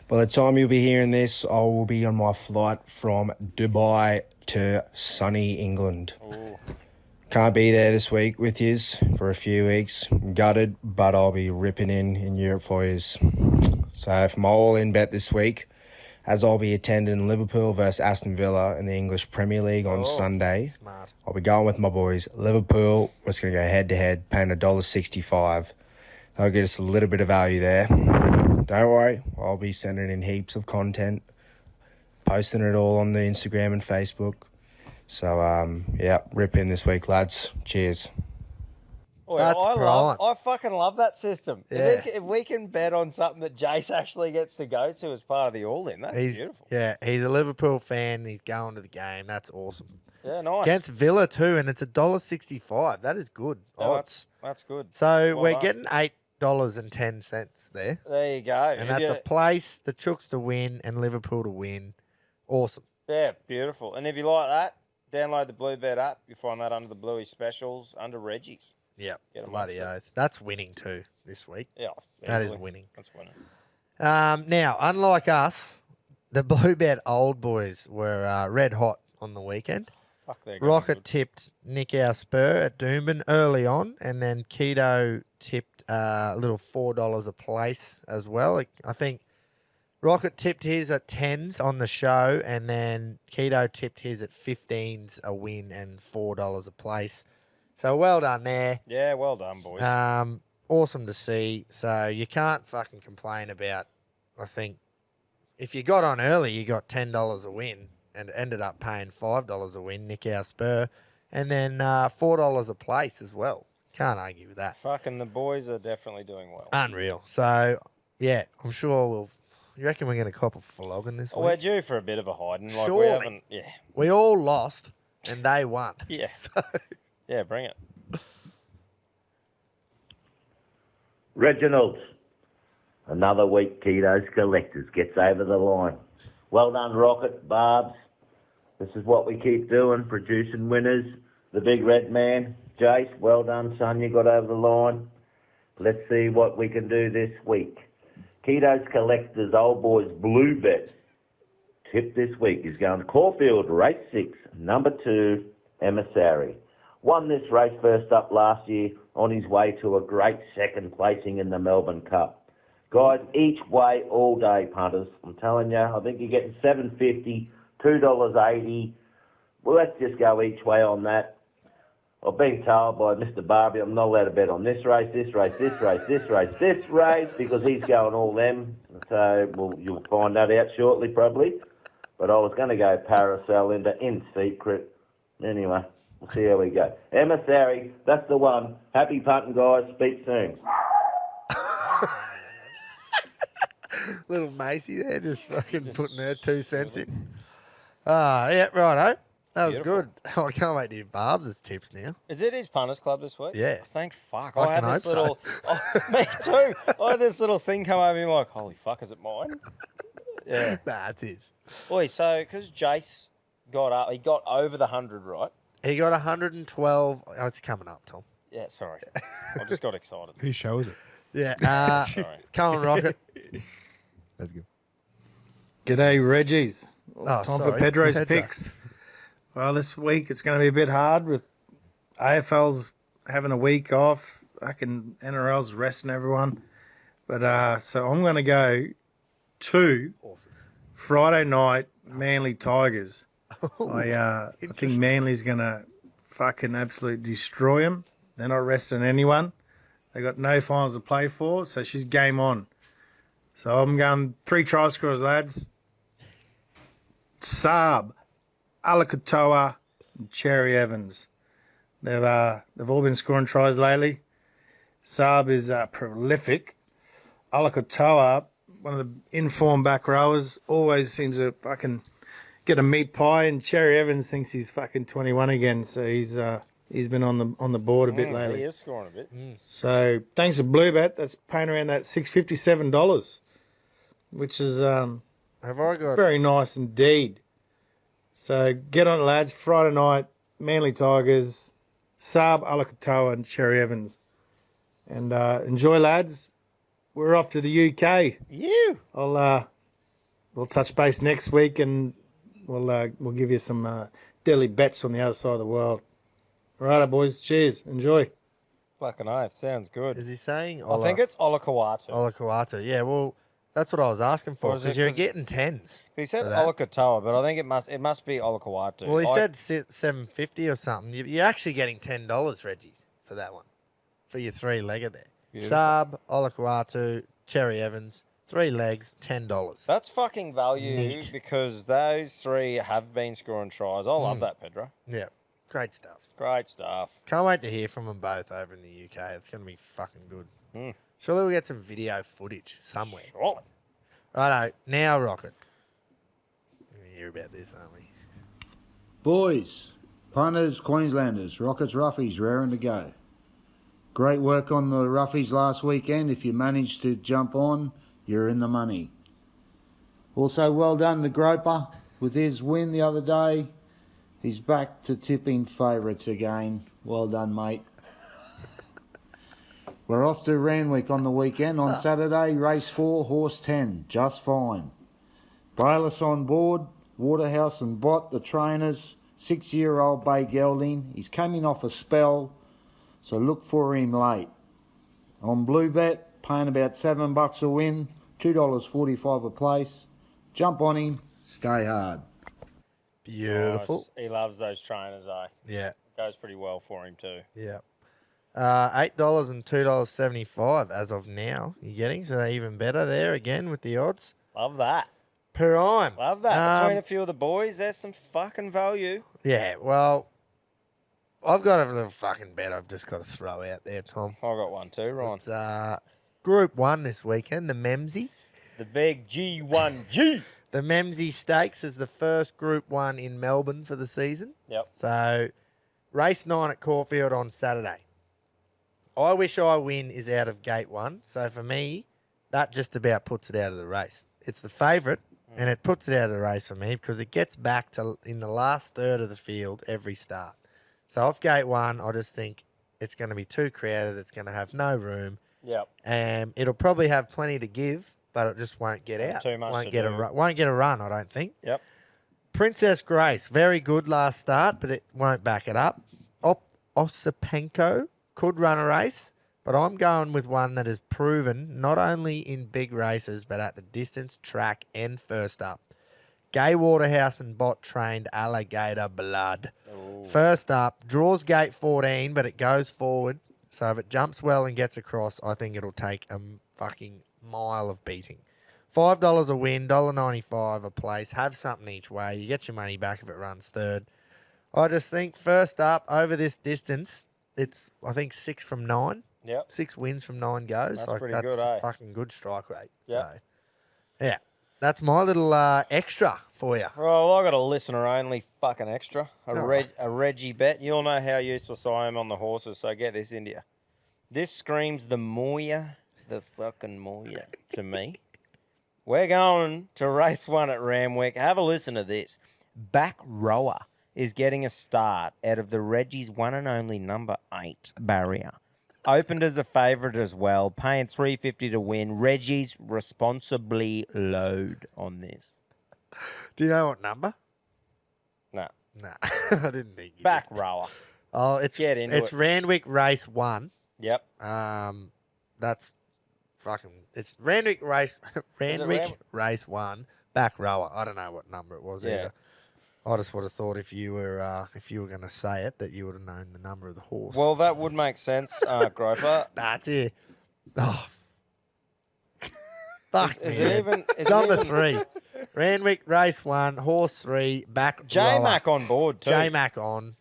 By the time you'll be hearing this, I will be on my flight from Dubai to sunny England. Ooh. Can't be there this week with yous for a few weeks. Gutted, but I'll be ripping in Europe for yous. So for my all-in bet this week, as I'll be attending Liverpool versus Aston Villa in the English Premier League on Sunday, Smart. I'll be going with my boys. Liverpool, we're just going to go head-to-head, paying $1.65. That'll get us a little bit of value there. Don't worry, I'll be sending in heaps of content, posting it all on the Instagram and Facebook. So, rip in this week, lads. Cheers. Boy, That's I fucking love that system. Yeah. If we can bet on something that Jace actually gets to go to as part of the all-in, that's beautiful. Yeah, he's a Liverpool fan. He's going to the game. That's awesome. Yeah, nice. Against Villa too, and it's $1.65. That is good Yeah, odds. that's good. So Well we're done. getting $8.10 there, There you go. and that's a place the Chooks to win and Liverpool to win. Awesome. Yeah, beautiful. And if you like that, download the Bluebet app. You find that under the Bluey specials under Reggies. Yeah, Get 'em bloody up, oath. That's winning too this week. Yeah, That is easily. winning. That's winning. Now, unlike us, the Bluebet old boys were red hot on the weekend. Fuck, they're going Rocket good. tipped Nick our Spur at Doomben early on, and then Keto tipped a little $4 a place as well. I think Rocket tipped his at 10s on the show, and then Keto tipped his at 15s a win and $4 a place. So well done there. Yeah, well done, boys. Awesome to see. So you can't fucking complain about, I think, if you got on early, you got $10 a win and ended up paying $5 a win, Nick our Spur, and then $4 a place as well. Can't argue with that. Fucking the boys are definitely doing well. Unreal. So, yeah, I'm sure you reckon we're going to cop a flogging this We're week? due for a bit of a hiding. Like Surely. we haven't. Yeah. We all lost, and they won. Yeah. So, Yeah, bring it. Reginald, another week Tito's Collectors gets over the line. Well done, Rocket, Barbs. This is what we keep doing, producing winners. The big red man, Jace, well done, son, you got over the line. Let's see what we can do this week. Tito's Collectors Old Boys Blue Bet tip this week is going to Caulfield, race 6, number 2, Emissary. Won this race first up last year on his way to a great second placing in the Melbourne Cup. Guys, each way, all day, punters. I'm telling you, I think you're getting $7.50, $2.80. Well, let's just go each way on that. I've been told by Mr. Barbie I'm not allowed to bet on this race, this race, this race, this race, this race, because he's going all them. So you'll find that out shortly, probably. But I was going to go Paracel in secret. Anyway. We'll see how we go. Emissary, that's the one. Happy punting, guys. Speak soon. little Macy there, just fucking putting her 2 cents in. Yeah, righto. That was Beautiful. good. I can't wait to hear Barb's tips now. Is it his punters club this week? Yeah. Thank fuck. I I had can this hope so. little. Oh, me too. I had this little thing come over me like, holy fuck, is it mine? Yeah. Nah, it is. Boy, so because Jace got up, he got over the 100, right? He got 112. Oh, it's coming up, Tom. Yeah, sorry. I just got excited. Whose show is it? Yeah. Sorry. Come on, Rocket. That's good. G'day, Reggies. Oh, Time for sorry. Pedro's Pedro. picks. Well, this week it's going to be a bit hard with AFL's having a week off. Fucking NRL's resting everyone. But so I'm going to go to Horses. Friday night Manly Tigers. I think interesting. Manly's going to fucking absolutely destroy them. They're not resting anyone. They got no finals to play for, so she's game on. So I'm going 3 try scorers, lads. Saab, Alakatoa, and Cherry Evans. They've all been scoring tries lately. Saab is prolific. Alakatoa, one of the informed back rowers, always seems to fucking get a meat pie, and Cherry Evans thinks he's fucking 21 again, so he's been on the board a bit lately. He is scoring a bit. So thanks to Bluebet, that's paying around that $657, which is Have I got? very nice indeed. So get on it, lads. Friday night, Manly Tigers, Saab, Alakatoa, and Cherry Evans. And enjoy, lads. We're off to the UK. You. We'll touch base next week, and we'll give you some deadly bets on the other side of the world. All right, boys. Cheers. Enjoy. Fucking oath. Sounds good. Is he saying? I think it's Olakawatu. Olakawatu. Yeah, well, that's what I was asking for Or is it because you're 'cause- getting tens. He said for that. Olakatoa, but I think it must be Olakawatu. Well, he said $7.50 or something. You're actually getting $10, Reggies, for that one, for your 3-legger there. Beautiful. Saab, Olakawatu, Cherry Evans, 3 legs, $10. That's fucking value Neat. because those 3 have been scoring tries. I love that, Pedro. Yeah, great stuff. Great stuff. Can't wait to hear from them both over in the UK. It's going to be fucking good. Mm. Surely we'll get some video footage somewhere. Surely. Righto, now Rocket. We're going to hear about this, aren't we? Boys, punters, Queenslanders, Rockets, Roughies, raring to go. Great work on the Roughies last weekend. If you managed to jump on, you're in the money. Also, well done to Groper with his win the other day. He's back to tipping favourites again. Well done, mate. We're off to Randwick on the weekend. On Saturday, race 4, horse 10, just fine. Bayless on board, Waterhouse and Bott, the trainers. 6-year-old Bay Gelding. He's coming off a spell, so look for him late. On Bluebet, paying about $7 a win, $2.45 a place. Jump on him, stay hard. Beautiful. Nice. He loves those trainers, eh? Yeah, Goes pretty well for him too. yeah. $8 and $2.75 as of now. You're getting so even better there again with the odds. Love that. Prime. Love that. Between a few of the boys, there's some fucking value. Yeah, well, I've got a little fucking bet I've just got to throw out there, Tom. I got one too, Ron. It's Group 1 this weekend, the Memsey. The big G1G. The Memsey Stakes is the first Group 1 in Melbourne for the season. Yep. So, race 9 at Caulfield on Saturday. I Wish I Win is out of gate 1. So, for me, that just about puts it out of the race. It's the favourite, and it puts it out of the race for me because it gets back to in the last third of the field every start. So, off gate 1, I just think it's going to be too crowded. It's going to have no room. Yep. And it'll probably have plenty to give, but it just won't get out. Too much won't to get do. won't get a run, I don't think. Yep. Princess Grace, very good last start, but it won't back it up. Osipenko could run a race, but I'm going with one that is proven not only in big races, but at the distance, track, and first up. Gay Waterhouse and Bott trained Alligator Blood. Ooh. First up, draws gate 14, but it goes forward. So if it jumps well and gets across, I think it'll take a fucking mile of beating. $5 a win, $1.95 a place. Have something each way. You get your money back if it runs third. I just think first up over this distance, it's I think 6 from 9. Yep. 6 wins from 9 goes. That's like, pretty that's good, a eh? fucking good strike rate. Yep. So, yeah, that's my little extra for you. Well, I got a listener only fucking extra. A Alright. Reggie bet. You'll know how useless I am on the horses, so get this into you. This screams the Moya, the fucking Moya to me. We're going to race 1 at Ramwick. Have a listen to this. Back rower, is getting a start out of the Reggies' one and only number 8 barrier. Opened as a favourite as well, paying $3.50 to win. Reggies responsibly load on this. Do you know what number? No. Nah, I didn't think you Back did. rower. Oh, it's Get into it's it. Randwick Race 1. Yep. That's fucking. It's Randwick Race. Randwick Rand- Race 1. Back rower. I don't know what number it was Yeah. either. I just would have thought if you were going to say it that you would have known the number of the horse. Well, that would make sense, Groper. That's it. Oh, fuck Is me. it man. even... Is Number it even 3. Randwick Race 1. Horse 3. Back J-Mac rower. on board, too. J-Mac on.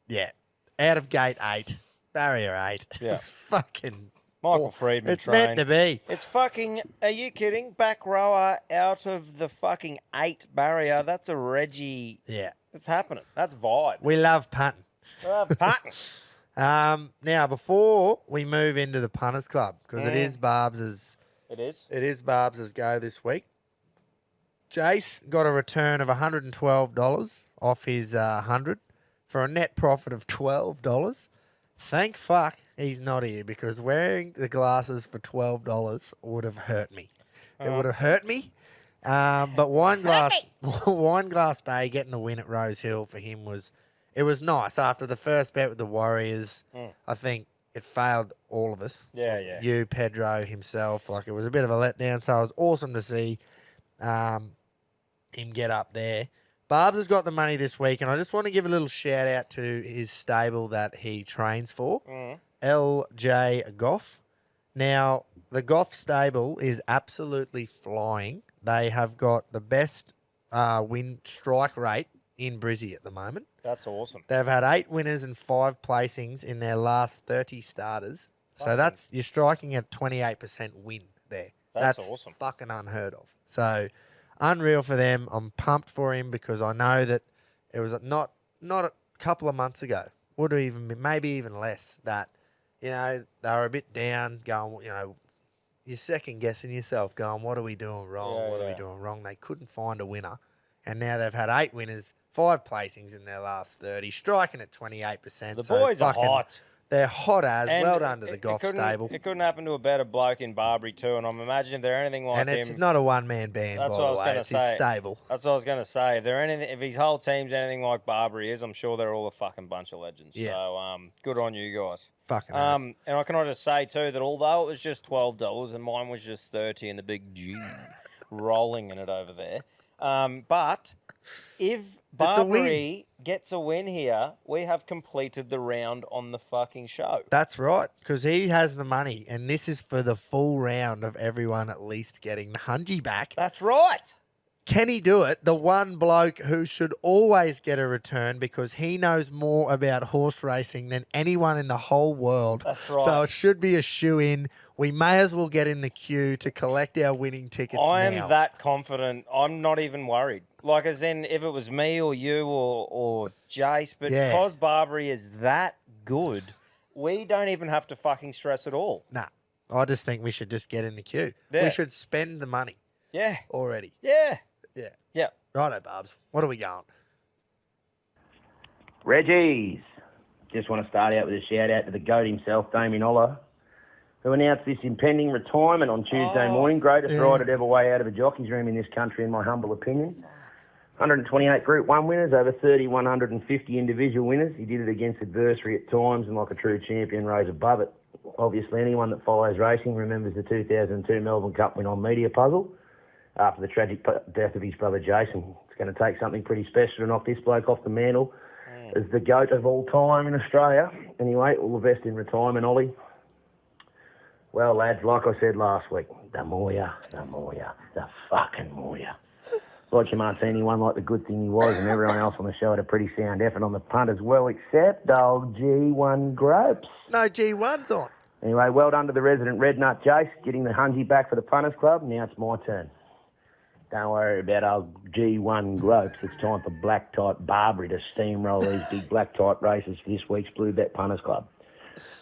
Yeah. Out of gate 8. Barrier 8. Yeah. It's fucking... Michael Friedman It's meant to be. It's fucking... Are you kidding? Back rower out of the fucking 8 barrier. That's a Reggie... Yeah. It's happening. That's vibe. We love punting. Patton. Now, before we move into the punters club, because it is Barbs's go this week. Jace got a return of $112 off his 100 for a net profit of $12. Thank fuck he's not here, because wearing the glasses for $12 would have hurt me. It would have hurt me. But Wine Glass Bay getting the win at Rose Hill for him was nice. After the first bet with the Warriors, I think it failed all of us. Yeah. You, Pedro, himself. Like, it was a bit of a letdown. So it was awesome to see him get up there. Barbs has got the money this week, and I just want to give a little shout out to his stable that he trains for, LJ Goff. Now, the Goff stable is absolutely flying. They have got the best win strike rate in Brizzy at the moment. That's awesome. They've had 8 winners and 5 placings in their last 30 starters. So you're striking at 28% win there. That's awesome. Fucking unheard of. So unreal for them. I'm pumped for him because I know that it was not a couple of months ago, would have even been, maybe even less, that, they were a bit down, going, you're second guessing yourself, going, what are we doing wrong? What are we doing wrong? They couldn't find a winner. And now they've had 8 winners, 5 placings in their last 30, striking at 28%. The boys are hot. They're hot as. And well done to the it Goff couldn't- stable. It couldn't happen to a better bloke in Barbary too, and I'm imagining if they're anything like And him... it's not a one-man band, That's by what I the was way. gonna It's his say. stable. That's what I was going to say. If his whole team's anything like Barbary is, I'm sure they're all a fucking bunch of legends. Yeah. So, good on you guys. Fucking oath. And I can just say too that although it was just $12 and mine was just 30 and the big G rolling in it over there, but if It's a win. Barbary gets a win here, we have completed the round on the fucking show. That's right, because he has the money, and this is for the full round of everyone at least getting the hungy back. That's right. Can he do it? The one bloke who should always get a return because he knows more about horse racing than anyone in the whole world. That's right. So it should be a shoe-in. We may as well get in the queue to collect our winning tickets I am now. that confident. I'm not even worried. Like, as in, if it was me or you or Jace, but Yeah. because Barbary is that good, we don't even have to fucking stress at all. Nah, I just think we should just get in the queue. Yeah. We should spend the money Yeah. already. Yeah. Yeah. Yeah. Righto, Barbs. What are we going? Reggies. Just want to start out with a shout out to the GOAT himself, Damien Oller, who announced this impending retirement on Tuesday morning. Greatest rider to ever way out of a jockey's room in this country, in my humble opinion. 128 Group 1 winners, over 3,150 individual winners. He did it against adversary at times and like a true champion rose above it. Obviously, anyone that follows racing remembers the 2002 Melbourne Cup win on Media Puzzle after the tragic death of his brother Jason. It's going to take something pretty special to knock this bloke off the mantle as the GOAT of all time in Australia. Anyway, all the best in retirement, Ollie. Well, lads, like I said last week, the Moya, the fucking Moya. Roger Martini won like the good thing he was, and everyone else on the show had a pretty sound effort on the punt as well, except old G1 Gropes. No G1's on. Anyway, well done to the resident Red Nut Jace, getting the hungy back for the punters club. Now it's my turn. Don't worry about old G1 Gropes. It's time for black type Barbary to steamroll these big black type races for this week's Blue Bet Punters Club.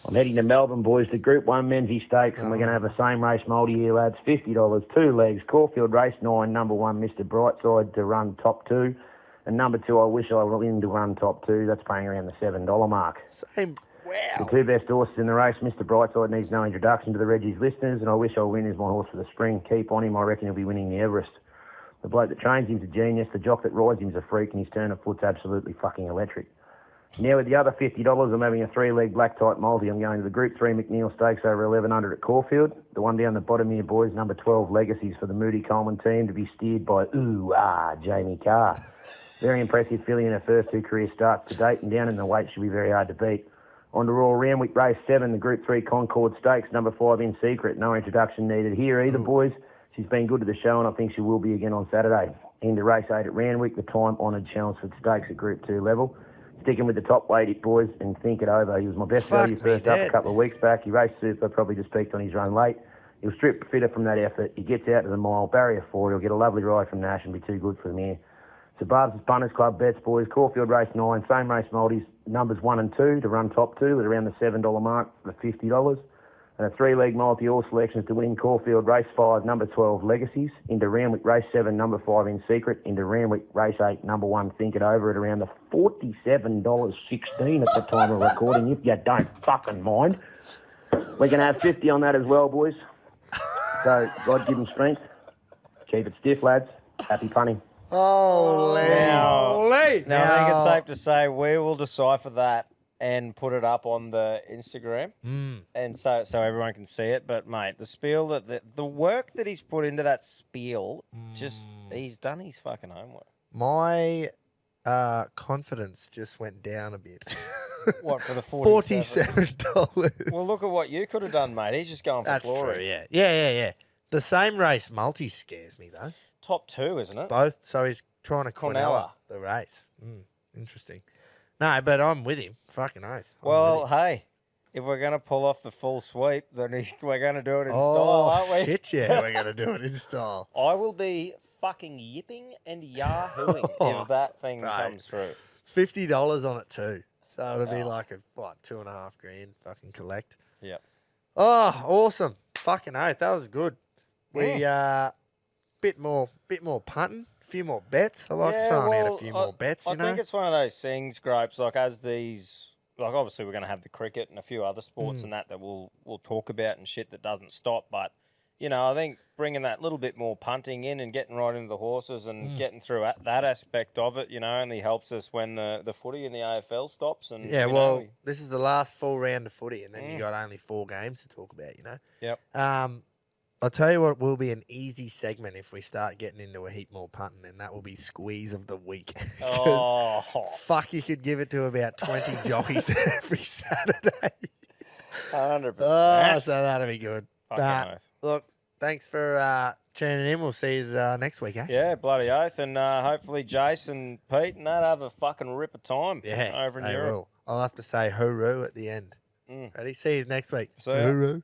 I'm heading to Melbourne, boys, to Group 1 Menzies Stakes, and we're going to have the same race multi-year, lads. $50, 2 legs, Caulfield Race 9, number 1, Mr. Brightside, to run top 2. And number 2, I wish I were into run top 2. That's paying around the $7 mark. Same. Wow. The 2 best horses in the race, Mr. Brightside needs no introduction to the Reggies listeners, and I wish I win is my horse for the spring. Keep on him, I reckon he'll be winning the Everest. The bloke that trains him's a genius, the jock that rides him's a freak, and his turn of foot's absolutely fucking electric. Now with the other $50, I'm having a 3-leg black type multi. I'm going to the Group 3 McNeil Stakes over 1100 at Caulfield. The one down the bottom here, boys, number 12, Legacies for the Moody Coleman team to be steered by Jamie Carr. Very impressive filly in her first 2 career starts to date, and down in the weight should be very hard to beat. On to Royal Randwick Race 7, the Group 3 Concord Stakes, number 5 In Secret. No introduction needed here either, boys. She's been good to the show, and I think she will be again on Saturday. Into Race 8 at Randwick, the time-honoured Chelmsford Stakes at Group 2 level. Sticking with the top weight, boys, and think it over. He was my best value first up a couple of weeks back. He raced super, probably just peaked on his run late. He'll strip fitter from that effort. He gets out to the mile, barrier 4. He'll get a lovely ride from Nash and be too good for the mare. So Barb's Punters Club bets, boys. Caulfield Race 9, same race multis, numbers 1 and 2 to run top 2 at around the $7 mark for $50. And a 3-leg multi, all selections to win. Caulfield Race 5, number 12, Legacies. Into Randwick Race 7, number 5, In Secret. Into Randwick Race 8, number 1, Think It Over at around the $47.16 at the time of recording, if you don't fucking mind. We're going to have 50 on that as well, boys. So, God give them strength. Keep it stiff, lads. Happy punning. Holy. Now, I think it's safe to say we will decipher that and put it up on the Instagram, and so everyone can see it. But mate, the spiel the work that he's put into that spiel, he's done his fucking homework. My confidence just went down a bit. What, for the $47? Well, look at what you could have done, mate. He's just going for That's glory. true, yeah. The same race multi scares me, though. Top 2, isn't it? Both, so he's trying to Cornella the race. Interesting. No, but I'm with him. Fucking oath. Well, hey, if we're going to pull off the full sweep, then we're going to do it in style, aren't we? Shit, yeah, we're going to do it in style. I will be fucking yipping and yahooing if that thing comes through. $50 on it too. So it'll be like $2.5 grand fucking collect. Yep. Oh, awesome. Fucking oath. That was good. We bit more punting. A few more bets. I like throwing out a few more bets, I think it's one of those things, Grapes, like as these, like obviously we're going to have the cricket and a few other sports and that we'll talk about and shit that doesn't stop. But, you know, I think bringing that little bit more punting in and getting right into the horses and getting through that aspect of it, you know, only helps us when the footy in the AFL stops. And this is the last full round of footy and then you got only 4 games to talk about, you know. Yep. I'll tell you what will be an easy segment if we start getting into a heap more punting, and that will be squeeze of the week. Fuck, you could give it to about 20 jockeys every Saturday. 100%. Oh, so that'll be good. Nice. Look, thanks for tuning in. We'll see you next week, eh? Yeah, bloody oath. And hopefully Jason, Pete, and that have a fucking rip of time over in Europe. I'll have to say hooroo at the end. Ready? See you next week. See ya. Hooroo.